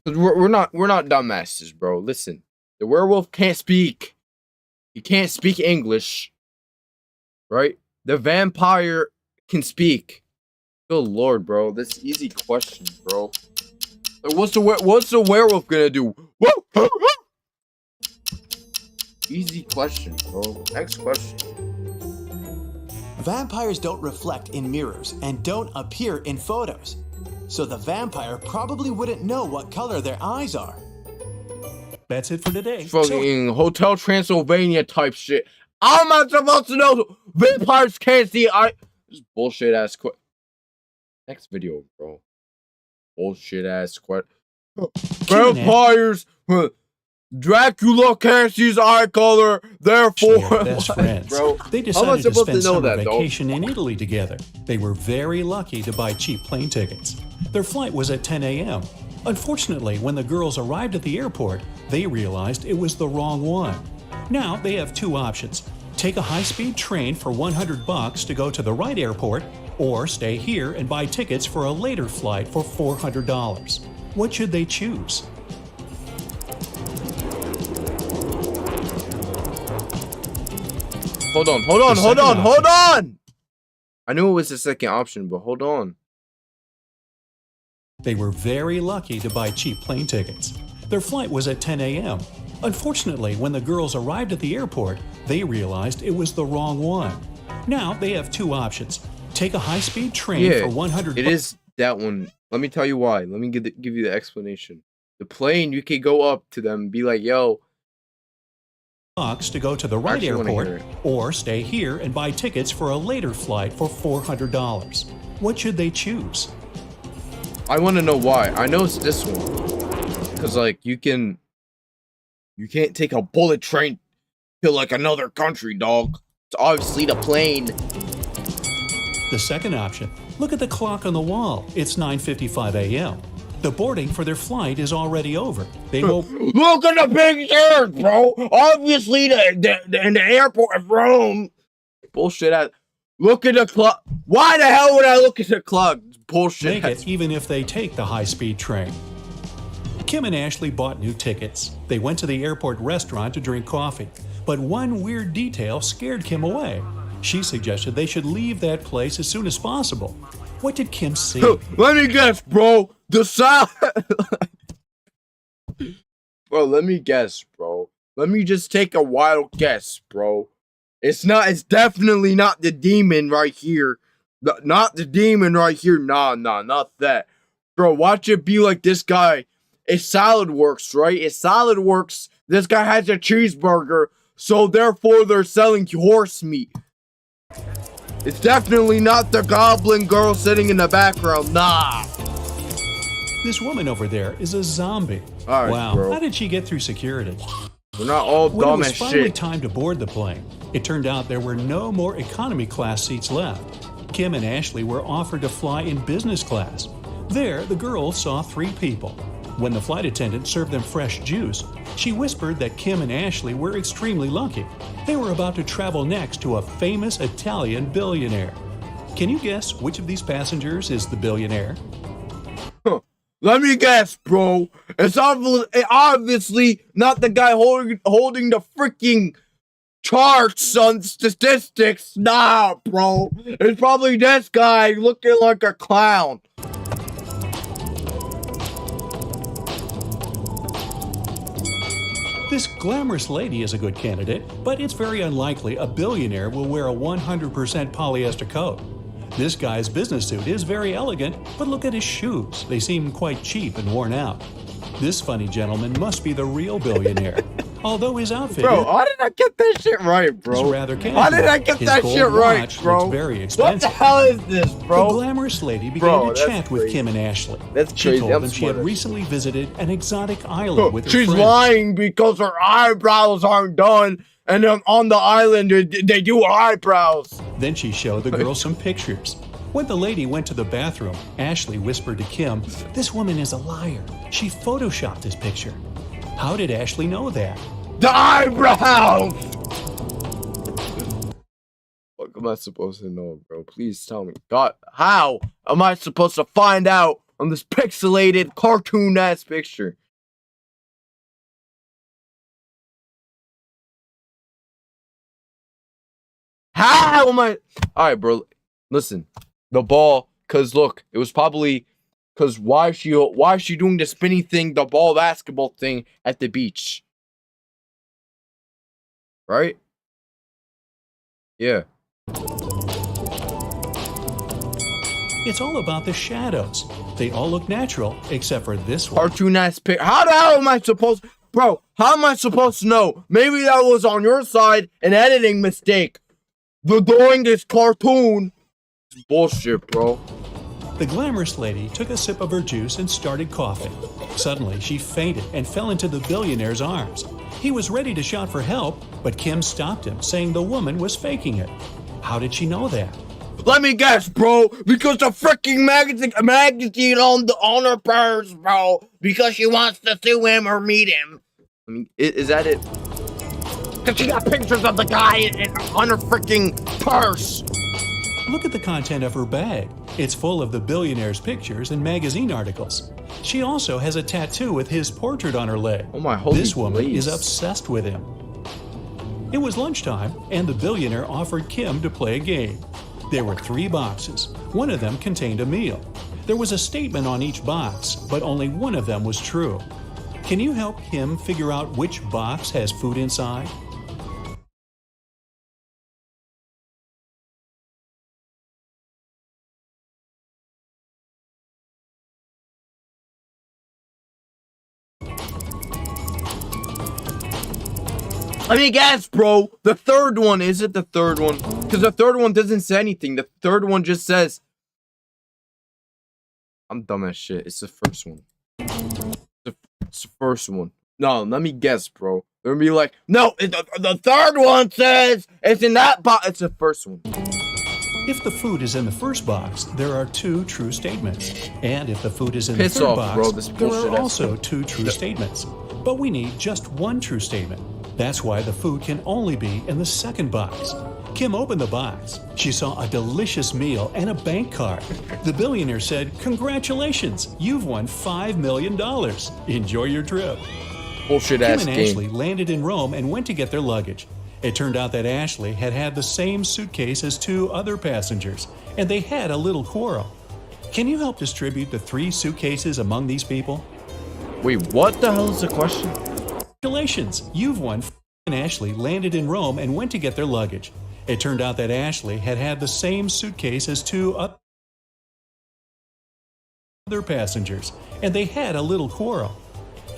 'cause we're not dumbasses, bro. Listen, the werewolf can't speak. He can't speak English, right? the vampire can speak? Good lord, bro. This easy question, bro. Like, what's the werewolf gonna do? Whoa! Easy question, bro. Next question. Vampires don't reflect in mirrors and don't appear in photos. So the vampire probably wouldn't know what color their eyes are. That's it for today. Fucking Hotel Transylvania type shit. How am I supposed to know vampires can't see eye? Just bullshit ass Next video, bro. Bullshit ass vampires. Dracula can't see his eye color, therefore. Best friends. Bro, they how am I decided to supposed spend to know summer that, vacation in Italy together. They were very lucky to buy cheap plane tickets. Their flight was at 10 a.m. Unfortunately, when the girls arrived at the airport, they realized it was the wrong one. Now they have two options. Take a high-speed train for $100 to go to the right airport, or stay here and buy tickets for a later flight for $400. What should they choose? Hold on. I knew it was the second option, but hold on. They were very lucky to buy cheap plane tickets. Their flight was at 10 a.m. Unfortunately, when the girls arrived at the airport, they realized it was the wrong one. Now they have two options. Take a high-speed train for $100. It is that one. Let me tell you why. Let me give you the explanation. The plane, you could go up to them and be like, yo, to go to the right airport, or stay here and buy tickets for a later flight for $400. What should they choose? I want to know why. I know it's this one. Because, like, you can't take a bullet train to, like, another country, dog. It's obviously the plane. The second option. Look at the clock on the wall. It's 9:55 a.m. The boarding for their flight is already over. They will look at the pictures, bro. Obviously, in the airport of Rome. Bullshit. Look at the clock. Why the hell would I look at the clock? Bullshit. Make it even if they take the high-speed train. Kim and Ashley bought new tickets. They went to the airport restaurant to drink coffee. But one weird detail scared Kim away. She suggested they should leave that place as soon as possible. What did Kim see? Let me guess, bro. The sound. Bro, let me guess, bro. Let me just take a wild guess, bro. It's definitely not the demon right here. Not the demon right here. Nah, not that. Bro, watch it be like this guy. It's Salad Works, right? It's Salad Works. This guy has a cheeseburger, so therefore they're selling horse meat. It's definitely not the goblin girl sitting in the background. Nah. This woman over there is a zombie. All right, wow, bro. How did she get through security? We're not all When it dumb was as finally shit. time to board the plane, it turned out there were no more economy class seats left. Kim and Ashley were offered to fly in business class. There, the girls saw three people. When the flight attendant served them fresh juice, she whispered that Kim and Ashley were extremely lucky. They were about to travel next to a famous Italian billionaire. Can you guess which of these passengers is the billionaire? Let me guess, bro. It's obviously not the guy holding the freaking charts on statistics. Nah, bro. It's probably this guy looking like a clown. This glamorous lady is a good candidate, but it's very unlikely a billionaire will wear a 100% polyester coat. This guy's business suit is very elegant, but look at his shoes. They seem quite cheap and worn out. This funny gentleman must be the real billionaire. Although his outfit Bro, how did I get that shit right, bro? is rather casual. How did I get His that gold shit right, watch bro? looks very What expensive. the hell is this, bro? The glamorous lady began Bro, to that's chat with crazy. Kim and Ashley. That's She crazy. told I'm them she had smart. recently visited an exotic island with her She's friends. lying because her eyebrows aren't done, and then on the island they do eyebrows. Then she showed the girls some pictures. When the lady went to the bathroom, Ashley whispered to Kim, "This woman is a liar. She photoshopped this picture." How did Ashley know that? The eyebrows. What am I supposed to know, bro? Please tell me. God, how am I supposed to find out on this pixelated cartoon-ass picture? How am I? All right, bro. Listen, the ball. Cause look, it was probably. Cause why is she doing the spinny thing, the ball basketball thing at the beach? Right? Yeah. It's all about the shadows. They all look natural except for this one. Cartoon ass pic. How the hell am I supposed, bro? How am I supposed to know? Maybe that was on your side, an editing mistake. The doing this cartoon. It's bullshit, bro. The glamorous lady took a sip of her juice and started coughing. Suddenly, she fainted and fell into the billionaire's arms. He was ready to shout for help, but Kim stopped him, saying the woman was faking it. How did she know that? Let me guess, bro. Because the freaking magazine on her purse, bro. Because she wants to sue him or meet him. I mean, is that it? Because she got pictures of the guy on her freaking purse. Look at the content of her bag. It's full of the billionaire's pictures and magazine articles. She also has a tattoo with his portrait on her leg. Oh my holy This woman blaze. is obsessed with him. It was lunchtime, and the billionaire offered Kim to play a game. There were 3 boxes. One of them contained a meal. There was a statement on each box, but only one of them was true. Can you help Kim figure out which box has food inside? Let me guess, bro. The third one. Is it the third one? Because the third one doesn't say anything. The third one just says... I'm dumb as shit. It's the first one. It's the first one. No, let me guess, bro. They're gonna be like, no, the third one says it's in that box. It's the first one. If the food is in the first box, there are 2 true statements. And if the food is in Piss the third off, box, bro. This there bullshit are ass also food. 2 true statements. But we need just 1 true statement. That's why the food can only be in the second box. Kim opened the box. She saw a delicious meal and a bank card. The billionaire said, "Congratulations, you've won $5 million. Enjoy your trip." Bullshit Kim ass and game. Ashley landed in Rome and went to get their luggage. It turned out that Ashley had had the same suitcase as 2 other passengers, and they had a little quarrel. Can you help distribute the 3 suitcases among these people? Wait, what the hell is the question? Congratulations, you've won. And Ashley landed in Rome and went to get their luggage. It turned out that Ashley had had the same suitcase as 2 other passengers, and they had a little quarrel.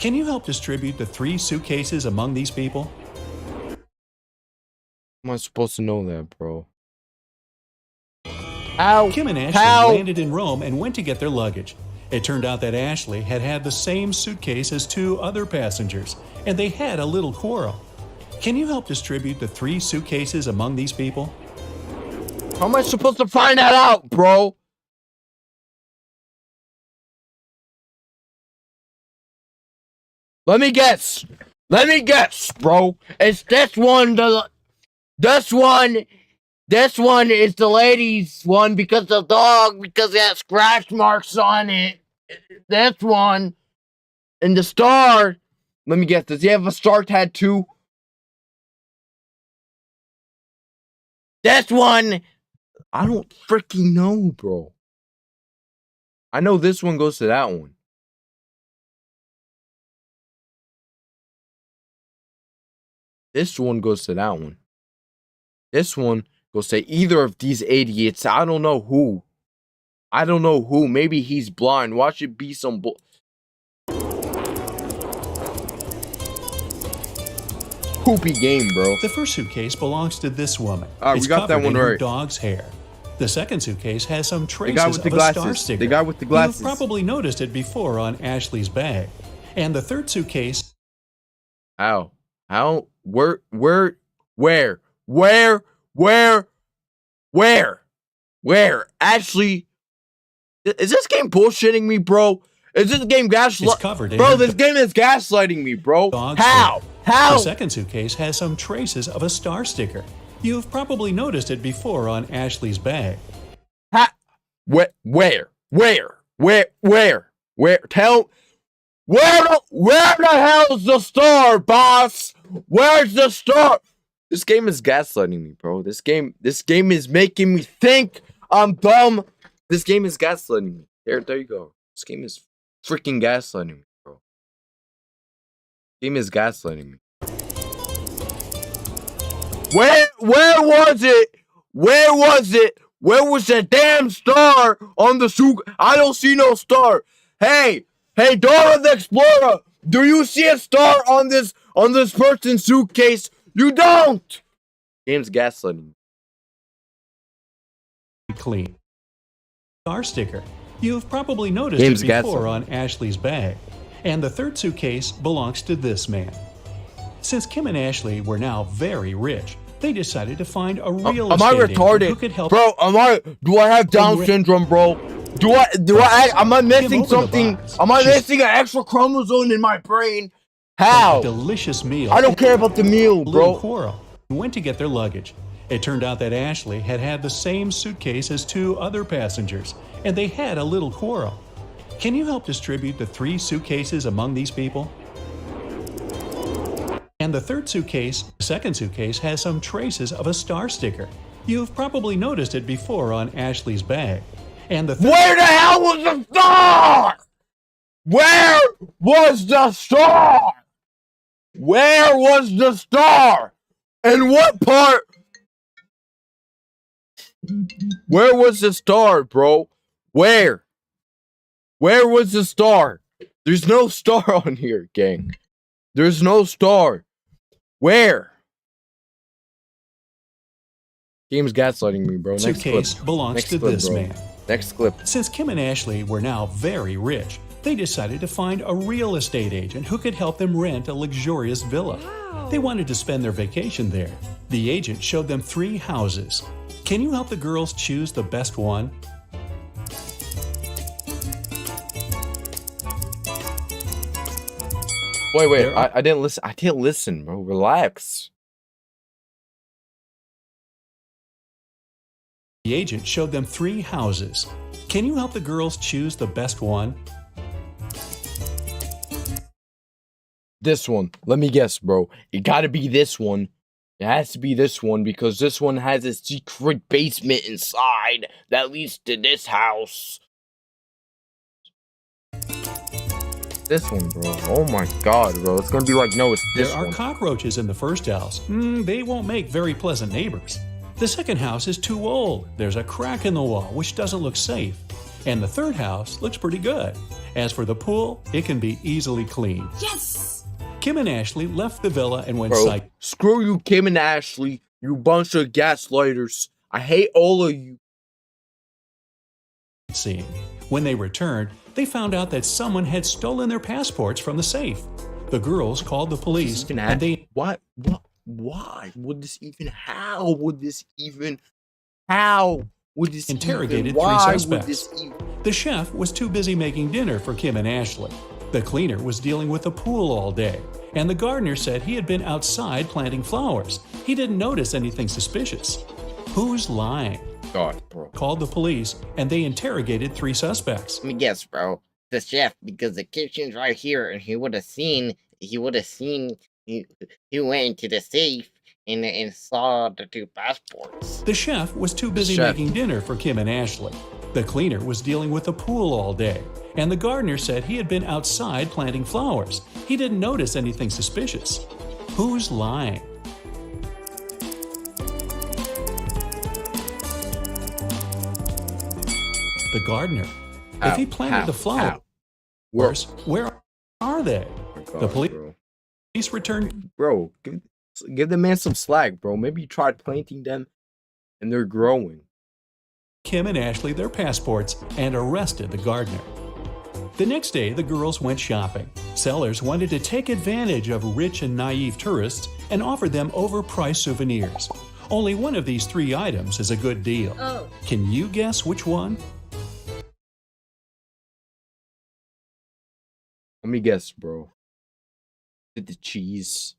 Can you help distribute the 3 suitcases among these people? How am I supposed to know that, bro? How? Kim and Ashley How? landed in Rome and went to get their luggage. It turned out that Ashley had had the same suitcase as 2 other passengers, and they had a little quarrel. Can you help distribute the 3 suitcases among these people? How am I supposed to find that out, bro? Let me guess. Let me guess, bro. It's this one. This one is the lady's one because the dog, because it has scratch marks on it. This one. And the star. Let me guess. Does he have a star tattoo? This one. I don't freaking know, bro. I know this one goes to that one. This one goes to that one. This one goes to either of these idiots. I don't know who. I don't know who. Maybe he's blind. Watch it be some bull. Poopy game, bro. The first suitcase belongs to this woman. All right, It's we got that covered one in her right. dog's hair. The second suitcase has some The traces guy with the of a star glasses. sticker. The guy with the glasses. You've probably noticed it before on Ashley's bag. And the third suitcase. How? How? Where? Actually, is this game bullshitting me, bro? Is this game It's covered in Bro, her this game is gaslighting me, bro. dog's How? hair. How? The second suitcase has some traces of a star sticker. You've probably noticed it before on Ashley's bag. Where? Tell. Where the hell's the star, boss? Where's the star? This game is gaslighting me, bro. This game is making me think I'm dumb. This game is gaslighting me. There you go. This game is freaking gaslighting me, bro. This game is gaslighting me. Where was it? Where was it? Where was the damn star on the suit? I don't see no star. Hey, Dora the Explorer, do you see a star on this person's suitcase? You don't. Game's gaslighting. Clean. Star sticker. You've probably noticed Game's it before gaslighting. on Ashley's bag. And the third suitcase belongs to this man. Since Kim and Ashley were now very rich, they decided to find a real Am I estate agent who retarded, could help. bro? Do I have Down syndrome, bro? Am I missing opened the something? box. Am I She's- missing an extra chromosome in my brain? A How? delicious meal. I don't care about the meal, Little bro. quarrel. Went to get their luggage. It turned out that Ashley had the same suitcase as two other passengers, and they had a little quarrel. Can you help distribute the 3 suitcases among these people? And the second suitcase, has some traces of a star sticker. You've probably noticed it before on Ashley's bag. And the Where the hell was the star? Where was the star? Where was the star? And what part? Where was the star, bro? Where? Where was the star? There's no star on here, gang. There's no star. Where? Game's gaslighting me, bro. Next suitcase clip. belongs Next to clip, this bro. man. Next clip. Since Kim and Ashley were now very rich, they decided to find a real estate agent who could help them rent a luxurious villa. They wanted to spend their vacation there. The agent showed them 3 houses. Can you help the girls choose the best one? Wait. There are- I didn't listen. I didn't listen, bro. Relax. The agent showed them 3 houses. Can you help the girls choose the best one? This one. Let me guess, bro. It gotta be this one. It has to be this one because this one has a secret basement inside that leads to this house. This one, bro. Oh my god, bro. It's gonna be like, no, it's this There are one. cockroaches in the first house. They won't make very pleasant neighbors. The second house is too old. There's a crack in the wall, which doesn't look safe. And the third house looks pretty good. As for the pool, it can be easily cleaned. Yes! Kim and Ashley left the villa and went Bro, screw you, Kim and Ashley. You bunch of gaslighters. I hate all of you. sightseeing. When they returned, they found out that someone had stolen their passports from the safe. The girls called the police and they What? Why would this even? How would this even? How would this interrogated even? 3 Why would suspects. this even? The chef was too busy making dinner for Kim and Ashley. The cleaner was dealing with the pool all day, and the gardener said he had been outside planting flowers. He didn't notice anything suspicious. Who's lying? God, bro. Called the police, and they interrogated 3 suspects. Let me guess, bro. The chef, because the kitchen's right here, and he went into the safe and saw the 2 passports. The chef was too busy chef. making dinner for Kim and Ashley. The cleaner was dealing with the pool all day, and the gardener said he had been outside planting flowers. He didn't notice anything suspicious. Who's lying? The gardener. If he planted the flowers, where are they? The police returned. Bro, give the man some slack, bro. Maybe you tried planting them, and they're growing. Kim and Ashley their passports and arrested the gardener. The next day, the girls went shopping. Sellers wanted to take advantage of rich and naive tourists and offered them overpriced souvenirs. Only one of these 3 items is a good deal. Oh. Can you guess which one? Let me guess, bro. The cheese.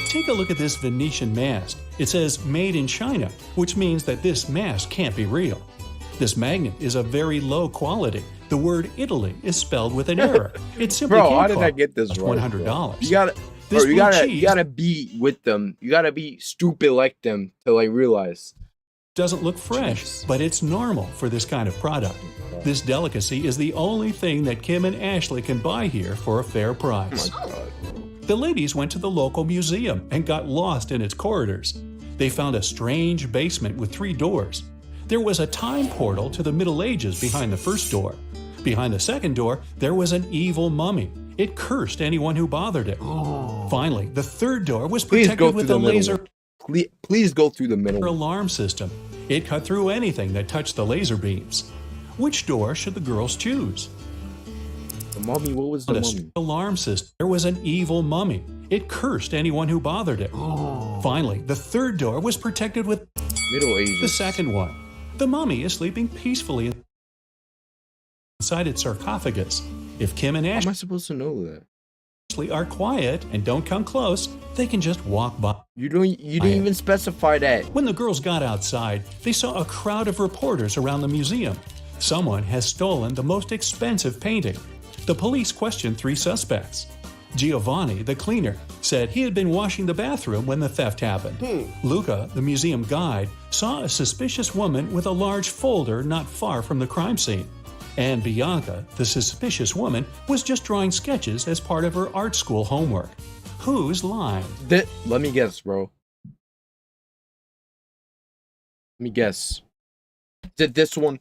Take a look at this Venetian mask. It says made in China, which means that this mask can't be real. This magnet is of very low quality. The word Italy is spelled with an error. It simply Bro, can't how did I cost get this right? $100. You gotta, This bro, you blue gotta, cheese you gotta be with them. You gotta be stupid like them to like realize. doesn't look fresh, Jeez. but it's normal for this kind of product. This delicacy is the only thing that Kim and Ashley can buy here for a fair price. Oh my god. The ladies went to the local museum and got lost in its corridors. They found a strange basement with 3 doors. There was a time portal to the Middle Ages behind the first door. Behind the second door, there was an evil mummy. It cursed anyone who bothered it. Finally, the third door was Please go protected through with the a middle. laser Please go through the middle. alarm system. It cut through anything that touched the laser beams. Which door should the girls choose? The mummy. What was the mummy? Alarm system. There was an evil mummy. It cursed anyone who bothered it. Finally, the third door was protected with Middle Ages. the second one. The mummy is sleeping peacefully inside its sarcophagus. If Kim and How am I Ashley supposed to know that? are quiet and don't come close, they can just walk by. You didn't even specify that. When the girls got outside, they saw a crowd of reporters around the museum. Someone has stolen the most expensive painting. The police questioned 3 suspects. Giovanni, the cleaner, said he had been washing the bathroom when the theft happened. Luca, the museum guide, saw a suspicious woman with a large folder not far from the crime scene. And Bianca, the suspicious woman, was just drawing sketches as part of her art school homework. Who's lying? Let me guess, bro. Let me guess. Is it this one?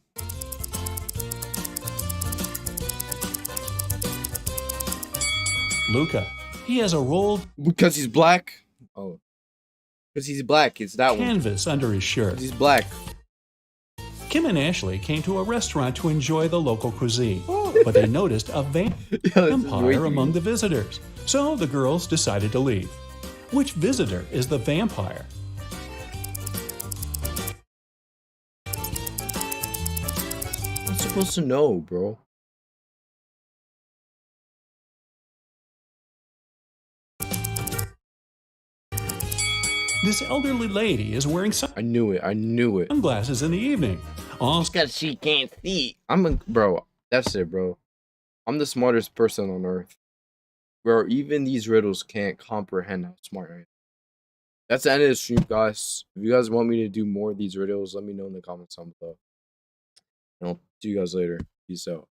Luca. He has a rolled Because he's black? Oh. Because he's black. It's that one. canvas under his shirt. 'Cause he's black. Kim and Ashley came to a restaurant to enjoy the local cuisine, but they noticed a Yo, this is vampire way among too- the visitors. So the girls decided to leave. Which visitor is the vampire? I'm supposed to know, bro. This elderly lady is wearing I knew it. I knew it. sunglasses in the evening. All Because she can't see. Bro. That's it, bro. I'm the smartest person on earth. Bro, even these riddles can't comprehend how smart I am. That's the end of the stream, guys. If you guys want me to do more of these riddles, let me know in the comments down below. And I'll see you guys later. Peace out.